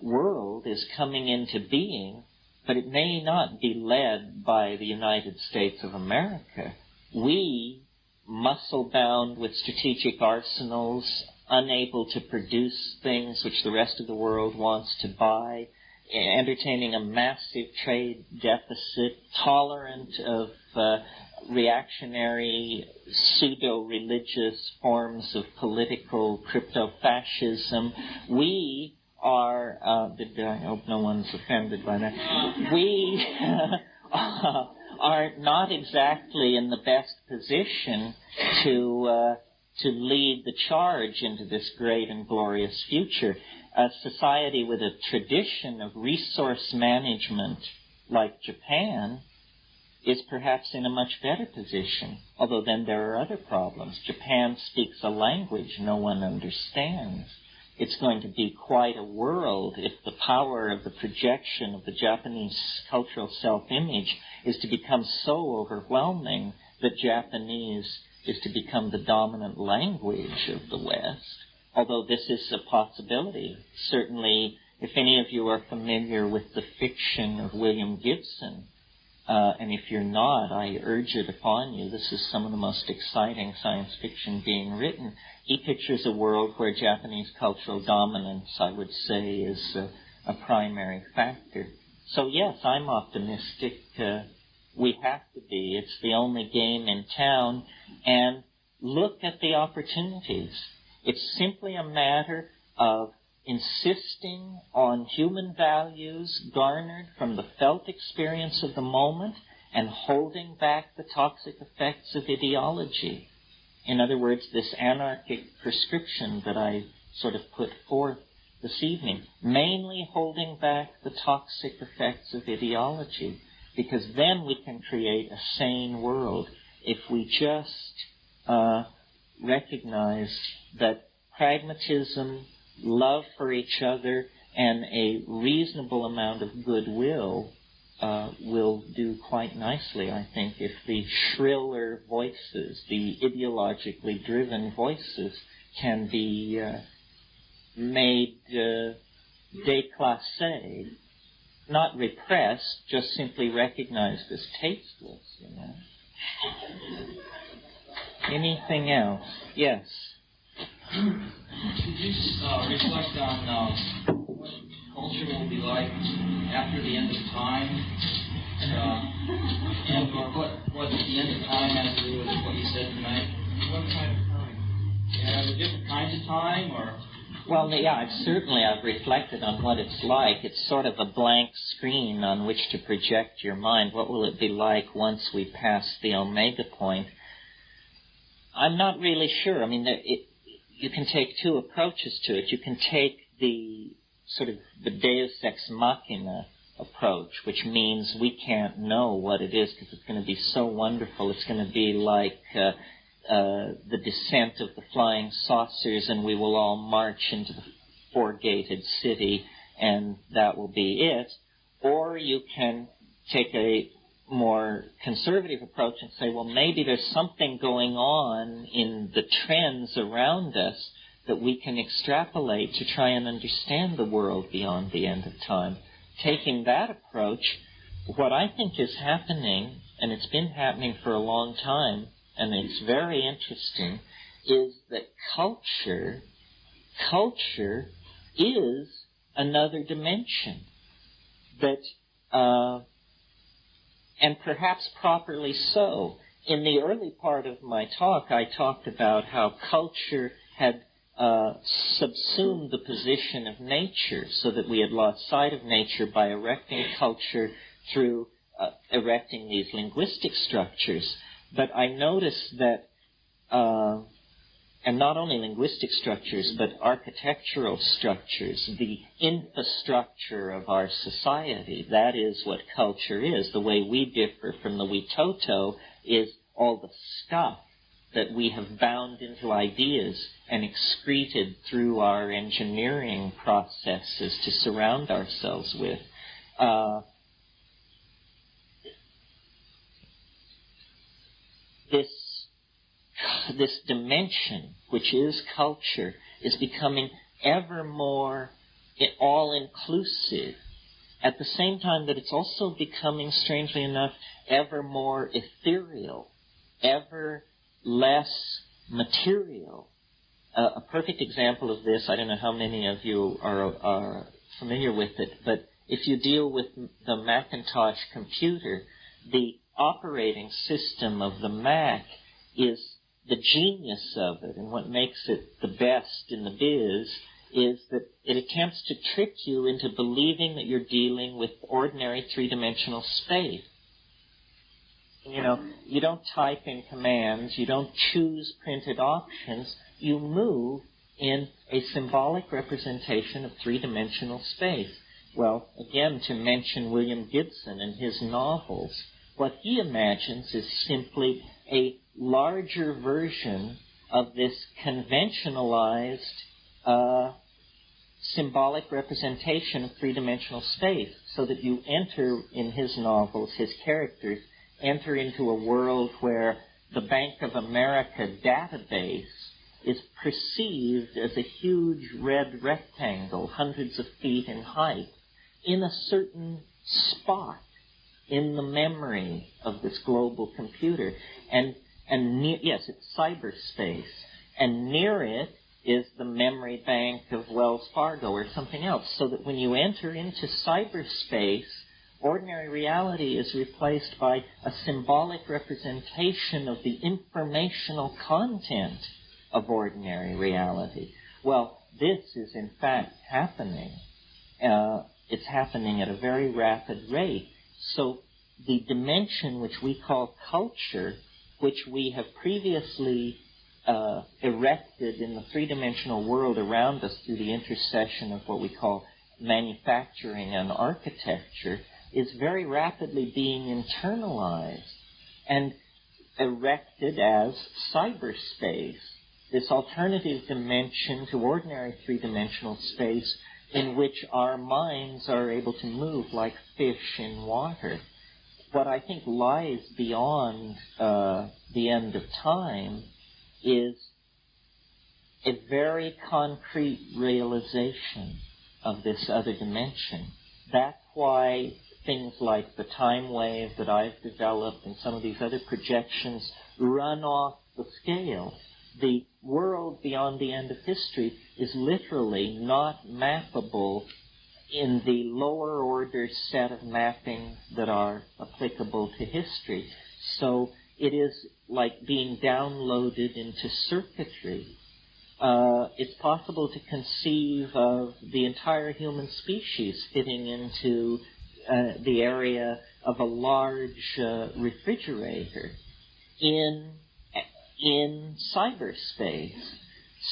world is coming into being, but it may not be led by the United States of America. We, muscle-bound with strategic arsenals, unable to produce things which the rest of the world wants to buy, entertaining a massive trade deficit, tolerant of reactionary, pseudo-religious forms of political crypto-fascism. We are, I hope no one's offended by that, we are not exactly in the best position to lead the charge into this great and glorious future. A society with a tradition of resource management like Japan is perhaps in a much better position, although then there are other problems. Japan speaks a language no one understands. It's going to be quite a world if the power of the projection of the Japanese cultural self-image is to become so overwhelming that Japanese is to become the dominant language of the West. Although this is a possibility. Certainly, if any of you are familiar with the fiction of William Gibson, and if you're not, I urge it upon you. This is some of the most exciting science fiction being written. He pictures a world where Japanese cultural dominance, I would say, is a primary factor. So yes, I'm optimistic. We have to be. It's the only game in town. And look at the opportunities. It's simply a matter of insisting on human values garnered from the felt experience of the moment and holding back the toxic effects of ideology. In other words, this anarchic prescription that I sort of put forth this evening, mainly holding back the toxic effects of ideology, because then we can create a sane world if we just recognize that pragmatism, love for each other, and a reasonable amount of goodwill will do quite nicely, I think, if the shriller voices, the ideologically driven voices, can be made déclassé, not repressed, just simply recognized as tasteless, you know. Anything else? Yes. Could you reflect on what culture will be like after the end of time, and what the end of time has to do with what you said tonight? What kind of time? Yeah, are there different kinds of time, or? Well, yeah, I've reflected on what it's like. It's sort of a blank screen on which to project your mind. What will it be like once we pass the omega point? I'm not really sure. I mean, you can take two approaches to it. You can take the sort of the deus ex machina approach, which means we can't know what it is because it's going to be so wonderful. It's going to be like the descent of the flying saucers, and we will all march into the four-gated city, and that will be it. Or you can take a more conservative approach and say, well, maybe there's something going on in the trends around us that we can extrapolate to try and understand the world beyond the end of time. Taking that approach, what I think is happening, and it's been happening for a long time, and it's very interesting, is that culture is another dimension that and perhaps properly so. In the early part of my talk, I talked about how culture had subsumed the position of nature so that we had lost sight of nature by erecting culture through erecting these linguistic structures. But I noticed that, and not only linguistic structures, but architectural structures, the infrastructure of our society. That is what culture is. The way we differ from the Witoto is all the stuff that we have bound into ideas and excreted through our engineering processes to surround ourselves with. This dimension, which is culture, is becoming ever more all-inclusive, at the same time that it's also becoming, strangely enough, ever more ethereal, ever less material. A perfect example of this, I don't know how many of you are familiar with it, but if you deal with the Macintosh computer, the operating system of the Mac is the genius of it, and what makes it the best in the biz is that it attempts to trick you into believing that you're dealing with ordinary three-dimensional space. You know, you don't type in commands, you don't choose printed options, you move in a symbolic representation of three-dimensional space. Well, again, to mention William Gibson and his novels, what he imagines is simply a larger version of this conventionalized symbolic representation of three-dimensional space, so that you enter, in his novels, his characters enter into a world where the Bank of America database is perceived as a huge red rectangle, hundreds of feet in height, in a certain spot in the memory of this global computer. And yes, it's cyberspace. And near it is the memory bank of Wells Fargo or something else. So that when you enter into cyberspace, ordinary reality is replaced by a symbolic representation of the informational content of ordinary reality. Well, this is in fact happening. It's happening at a very rapid rate. So the dimension which we call culture, which we have previously erected in the three-dimensional world around us through the intercession of what we call manufacturing and architecture, is very rapidly being internalized and erected as cyberspace, this alternative dimension to ordinary three-dimensional space in which our minds are able to move like fish in water. What I think lies beyond the end of time is a very concrete realization of this other dimension. That's why things like the time wave that I've developed and some of these other projections run off the scale. The world beyond the end of history is literally not mappable in the lower order set of mappings that are applicable to history. So it is like being downloaded into circuitry. It's possible to conceive of the entire human species fitting into the area of a large refrigerator in cyberspace,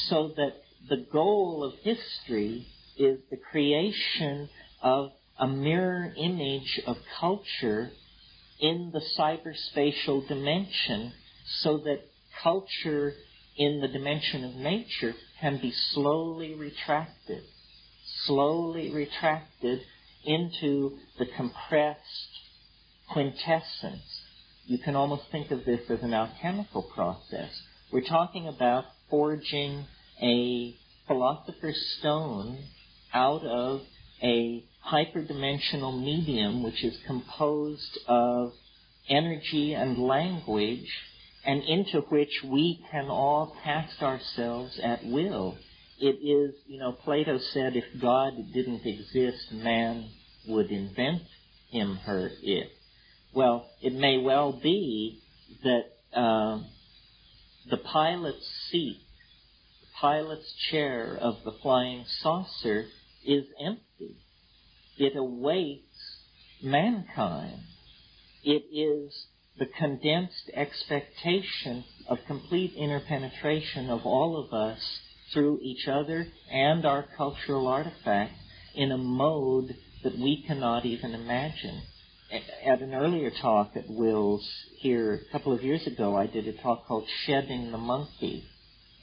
so that the goal of history is the creation of a mirror image of culture in the cyberspatial dimension, so that culture in the dimension of nature can be slowly retracted into the compressed quintessence. You can almost think of this as an alchemical process. We're talking about forging a philosopher's stone out of a hyperdimensional medium which is composed of energy and language, and into which we can all cast ourselves at will. It is, Plato said, if God didn't exist, man would invent him, her, it. Well, it may well be that the pilot's seat, the pilot's chair of the flying saucer is empty. It awaits mankind. It is the condensed expectation of complete interpenetration of all of us through each other and our cultural artifacts in a mode that we cannot even imagine. At an earlier talk at Will's here a couple of years ago, I did a talk called Shedding the Monkey,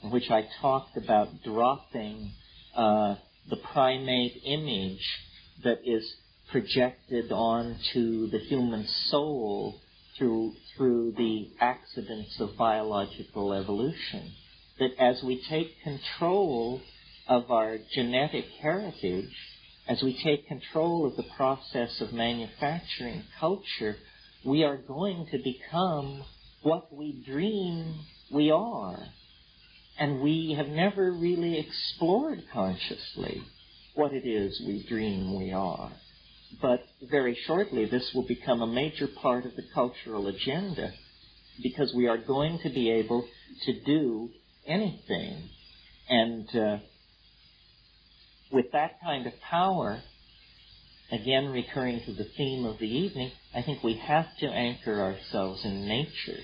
in which I talked about dropping the primate image that is projected onto the human soul through the accidents of biological evolution. That as we take control of our genetic heritage, as we take control of the process of manufacturing culture, we are going to become what we dream we are. And we have never really explored consciously what it is we dream we are. But very shortly, this will become a major part of the cultural agenda, because we are going to be able to do anything. And with that kind of power, again recurring to the theme of the evening, I think we have to anchor ourselves in nature.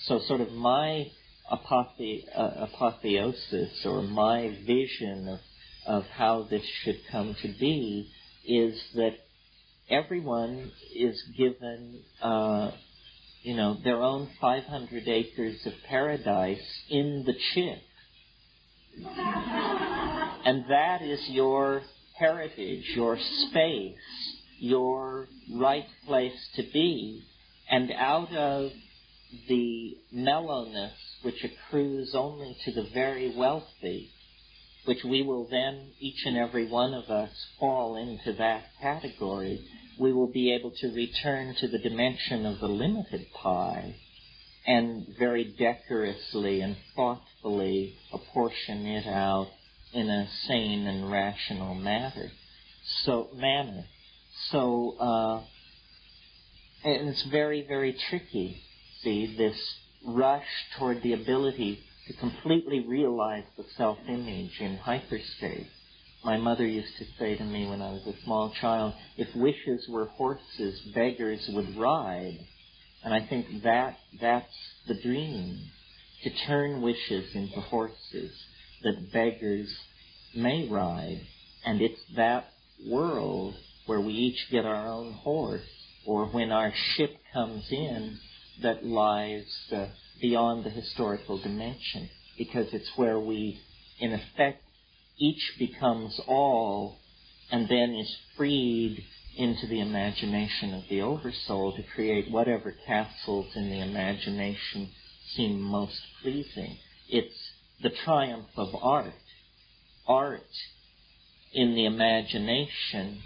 So sort of my apotheosis, or my vision of how this should come to be, is that everyone is given their own 500 acres of paradise in the chip. And that is your heritage, your space, your right place to be. And out of the mellowness which accrues only to the very wealthy, which we will then, each and every one of us, fall into that category, we will be able to return to the dimension of the limited pie and very decorously and thoughtfully apportion it out in a sane and rational manner. And it's very, very tricky, see, this rush toward the ability to completely realize the self-image in hyperspace. My mother used to say to me when I was a small child, if wishes were horses, beggars would ride. And I think that's the dream, to turn wishes into horses that beggars may ride. And it's that world where we each get our own horse, or when our ship comes in, that lies beyond the historical dimension, because it's where we, in effect, each becomes all and then is freed into the imagination of the Oversoul to create whatever castles in the imagination seem most pleasing. It's the triumph of art. Art in the imagination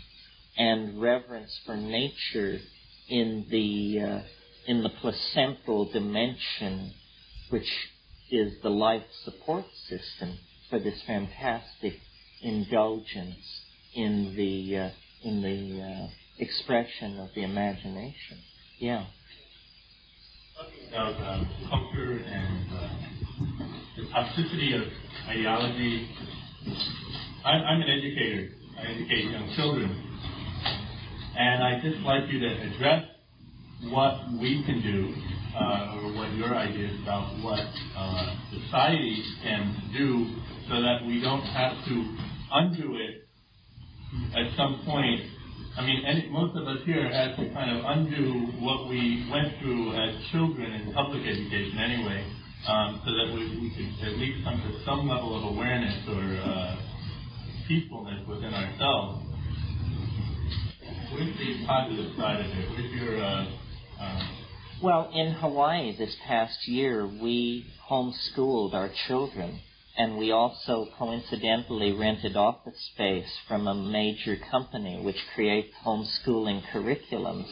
and reverence for nature in the placental dimension, which is the life support system for this fantastic indulgence in the expression of the imagination. Yeah. Talking about culture and the toxicity of ideology. I'm an educator. I educate young children. And I'd just like you to address what we can do, or what your ideas about what society can do so that we don't have to undo it at some point. I mean, most of us here had to kind of undo what we went through as children in public education anyway, so that we could at least come to some level of awareness or peacefulness within ourselves. Where's the positive side of it? Where's your... Well, in Hawaii this past year, we homeschooled our children, and we also coincidentally rented office space from a major company which creates homeschooling curriculums.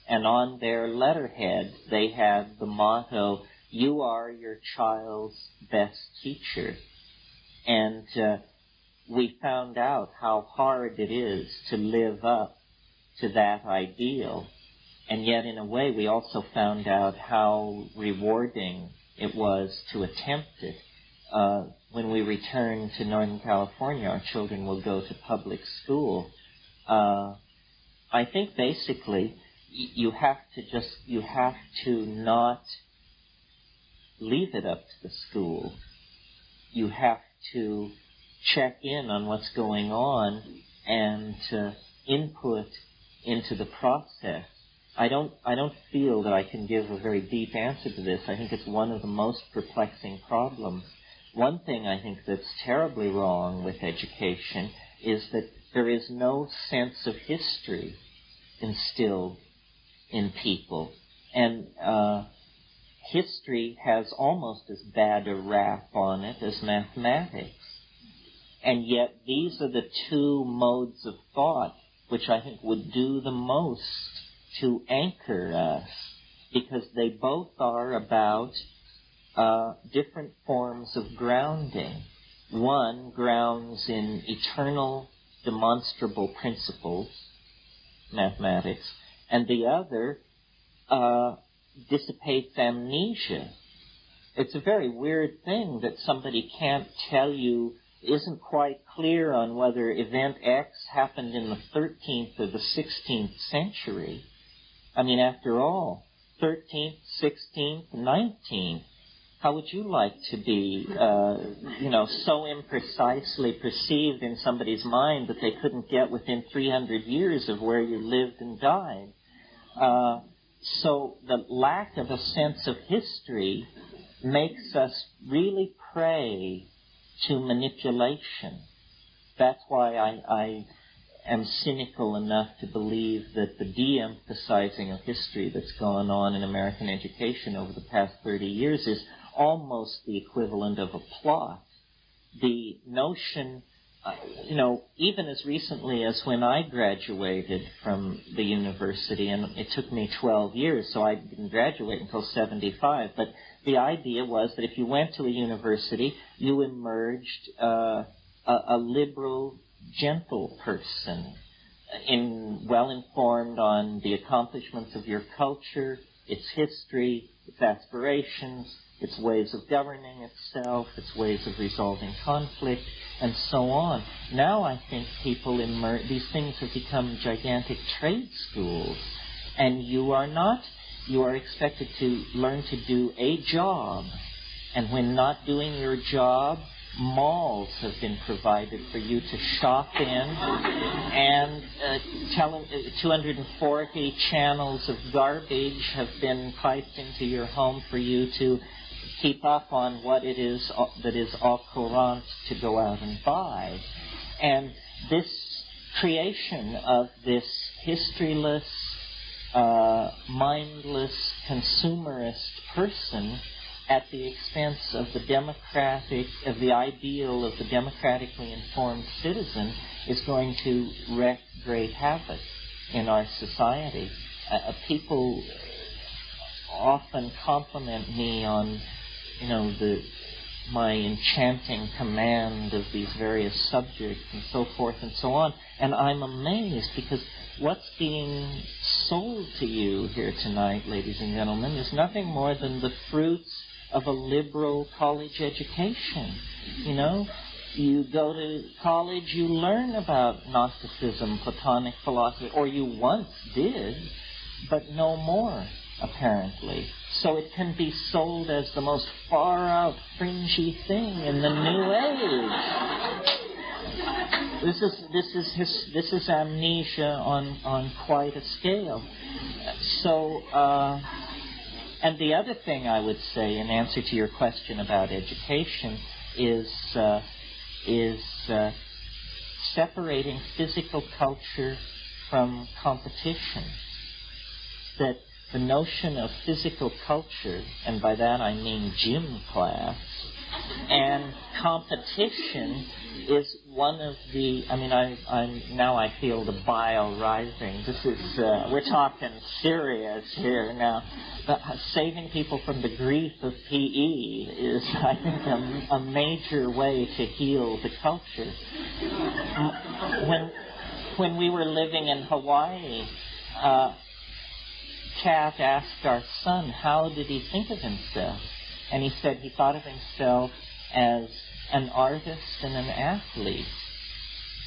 And on their letterhead, they had the motto, "You are your child's best teacher." And we found out how hard it is to live up to that ideal. And yet, in a way, we also found out how rewarding it was to attempt it. When we return to Northern California, our children will go to public school. I think basically you have to not leave it up to the school. You have to check in on what's going on and input into the process. I don't feel that I can give a very deep answer to this. I think it's one of the most perplexing problems. One thing I think that's terribly wrong with education is that there is no sense of history instilled in people. And history has almost as bad a rap on it as mathematics. And yet these are the two modes of thought which I think would do the most to anchor us, because they both are about different forms of grounding. One grounds in eternal demonstrable principles, mathematics, and the other dissipates amnesia. It's a very weird thing that somebody can't tell you, isn't quite clear on whether event X happened in the 13th or the 16th century. I mean, after all, 13th, 16th, 19th. How would you like to be, so imprecisely perceived in somebody's mind that they couldn't get within 300 years of where you lived and died? So the lack of a sense of history makes us really prey to manipulation. That's why I am cynical enough to believe that the de-emphasizing of history that's gone on in American education over the past 30 years is almost the equivalent of a plot. The notion, even as recently as when I graduated from the university, and it took me 12 years, so I didn't graduate until 75, but the idea was that if you went to a university, you emerged a liberal, gentle person, well-informed on the accomplishments of your culture, its history, its aspirations, its ways of governing itself, its ways of resolving conflict, and so on. Now I think people these things have become gigantic trade schools, and you are expected to learn to do a job, and when not doing your job, malls have been provided for you to shop in, and 240 channels of garbage have been piped into your home for you to keep up on what it is that is au courant to go out and buy. And this creation of this historyless, mindless, consumerist person at the expense of the ideal of the democratically informed citizen is going to wreak great havoc in our society. People often compliment me on, my enchanting command of these various subjects and so forth and so on, and I'm amazed because what's being sold to you here tonight, ladies and gentlemen, is nothing more than the fruits of a liberal college education. You go to college, you learn about Gnosticism, Platonic philosophy, or you once did, but no more, apparently. So it can be sold as the most far-out, fringy thing in the new age. This is amnesia on quite a scale. So, and the other thing I would say in answer to your question about education is separating physical culture from competition. That the notion of physical culture, and by that I mean gym class, and competition is one of the, I feel the bile rising. This is, we're talking serious here now. But saving people from the grief of PE is, I think, a major way to heal the culture. When we were living in Hawaii, Kat asked our son, how did he think of himself? And he said he thought of himself as an artist and an athlete.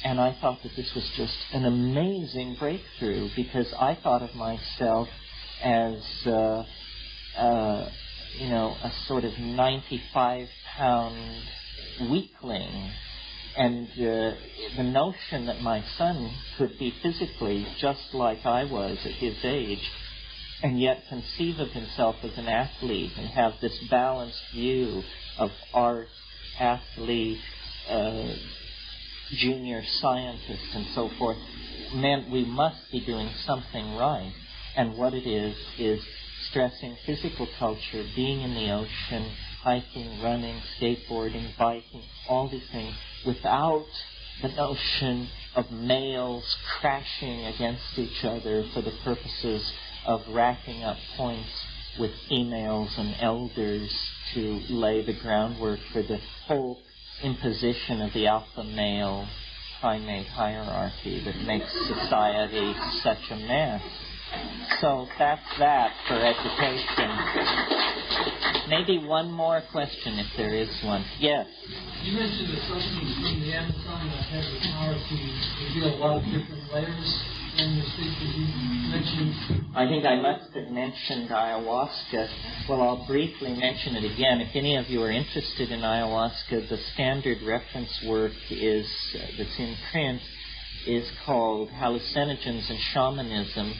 And I thought that this was just an amazing breakthrough, because I thought of myself as, a sort of 95-pound weakling. And the notion that my son could be physically just like I was at his age, and yet conceive of himself as an athlete and have this balanced view of art, athlete, junior scientist, and so forth, meant we must be doing something right. And what it is stressing physical culture, being in the ocean, hiking, running, skateboarding, biking, all these things, without the notion of males crashing against each other for the purposes of racking up points with females and elders to lay the groundwork for the whole imposition of the alpha male primate hierarchy that makes society such a mess. So that's that for education. Maybe one more question if there is one. Yes? You mentioned a substance from the Amazon that has the power to reveal a lot of different layers in the speech that you mentioned. I think I must have mentioned ayahuasca. Well, I'll briefly mention it again. If any of you are interested in ayahuasca, the standard reference work is that's in print is called Hallucinogens and Shamanism,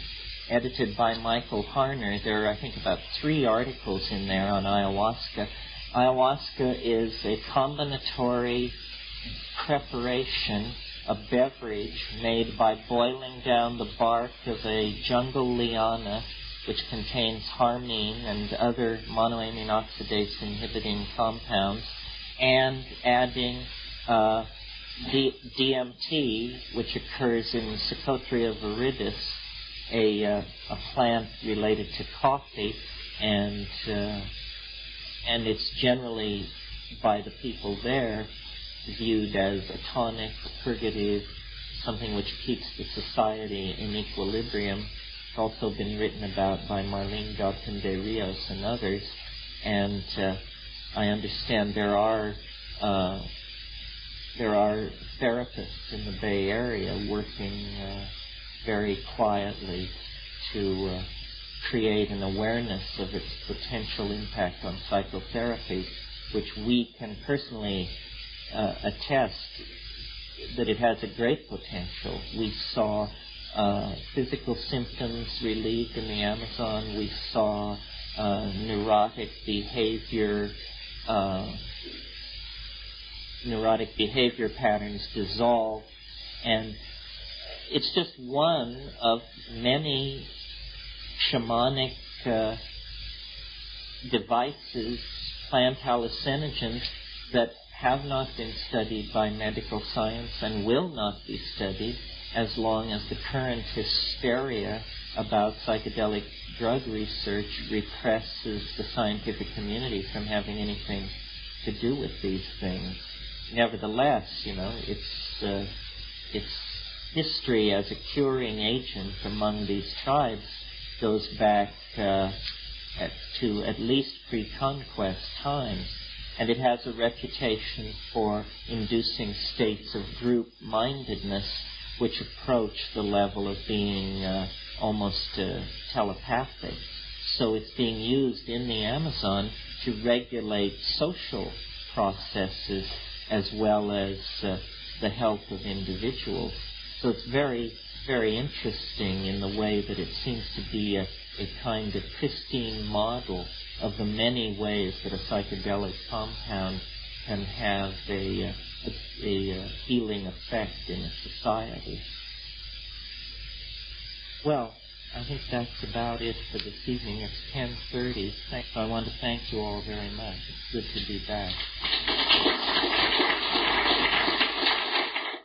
edited by Michael Harner. There are, I think, about 3 articles in there on ayahuasca. Ayahuasca is a combinatory preparation, a beverage made by boiling down the bark of a jungle liana, which contains harmine and other monoamine oxidase inhibiting compounds, and adding DMT, which occurs in Psychotria viridis, a plant related to coffee, and it's generally by the people there viewed as a tonic, a purgative, something which keeps the society in equilibrium. It's also been written about by Marlene Galpin de Rios and others, and I understand there are therapists in the Bay Area working very quietly to create an awareness of its potential impact on psychotherapy, which we can personally attest that it has a great potential. We saw physical symptoms relieved in the Amazon. We saw neurotic behavior patterns dissolve, and it's just one of many shamanic devices, plant hallucinogens, that have not been studied by medical science and will not be studied as long as the current hysteria about psychedelic drug research represses the scientific community from having anything to do with these things. Nevertheless, its history as a curing agent among these tribes goes back to at least pre-conquest times, and it has a reputation for inducing states of group-mindedness which approach the level of being almost telepathic. So it's being used in the Amazon to regulate social processes as well as the health of individuals. So it's very, very interesting in the way that it seems to be a kind of pristine model of the many ways that a psychedelic compound can have a healing effect in a society. Well, I think that's about it for this evening. It's 10:30. I want to thank you all very much. It's good to be back.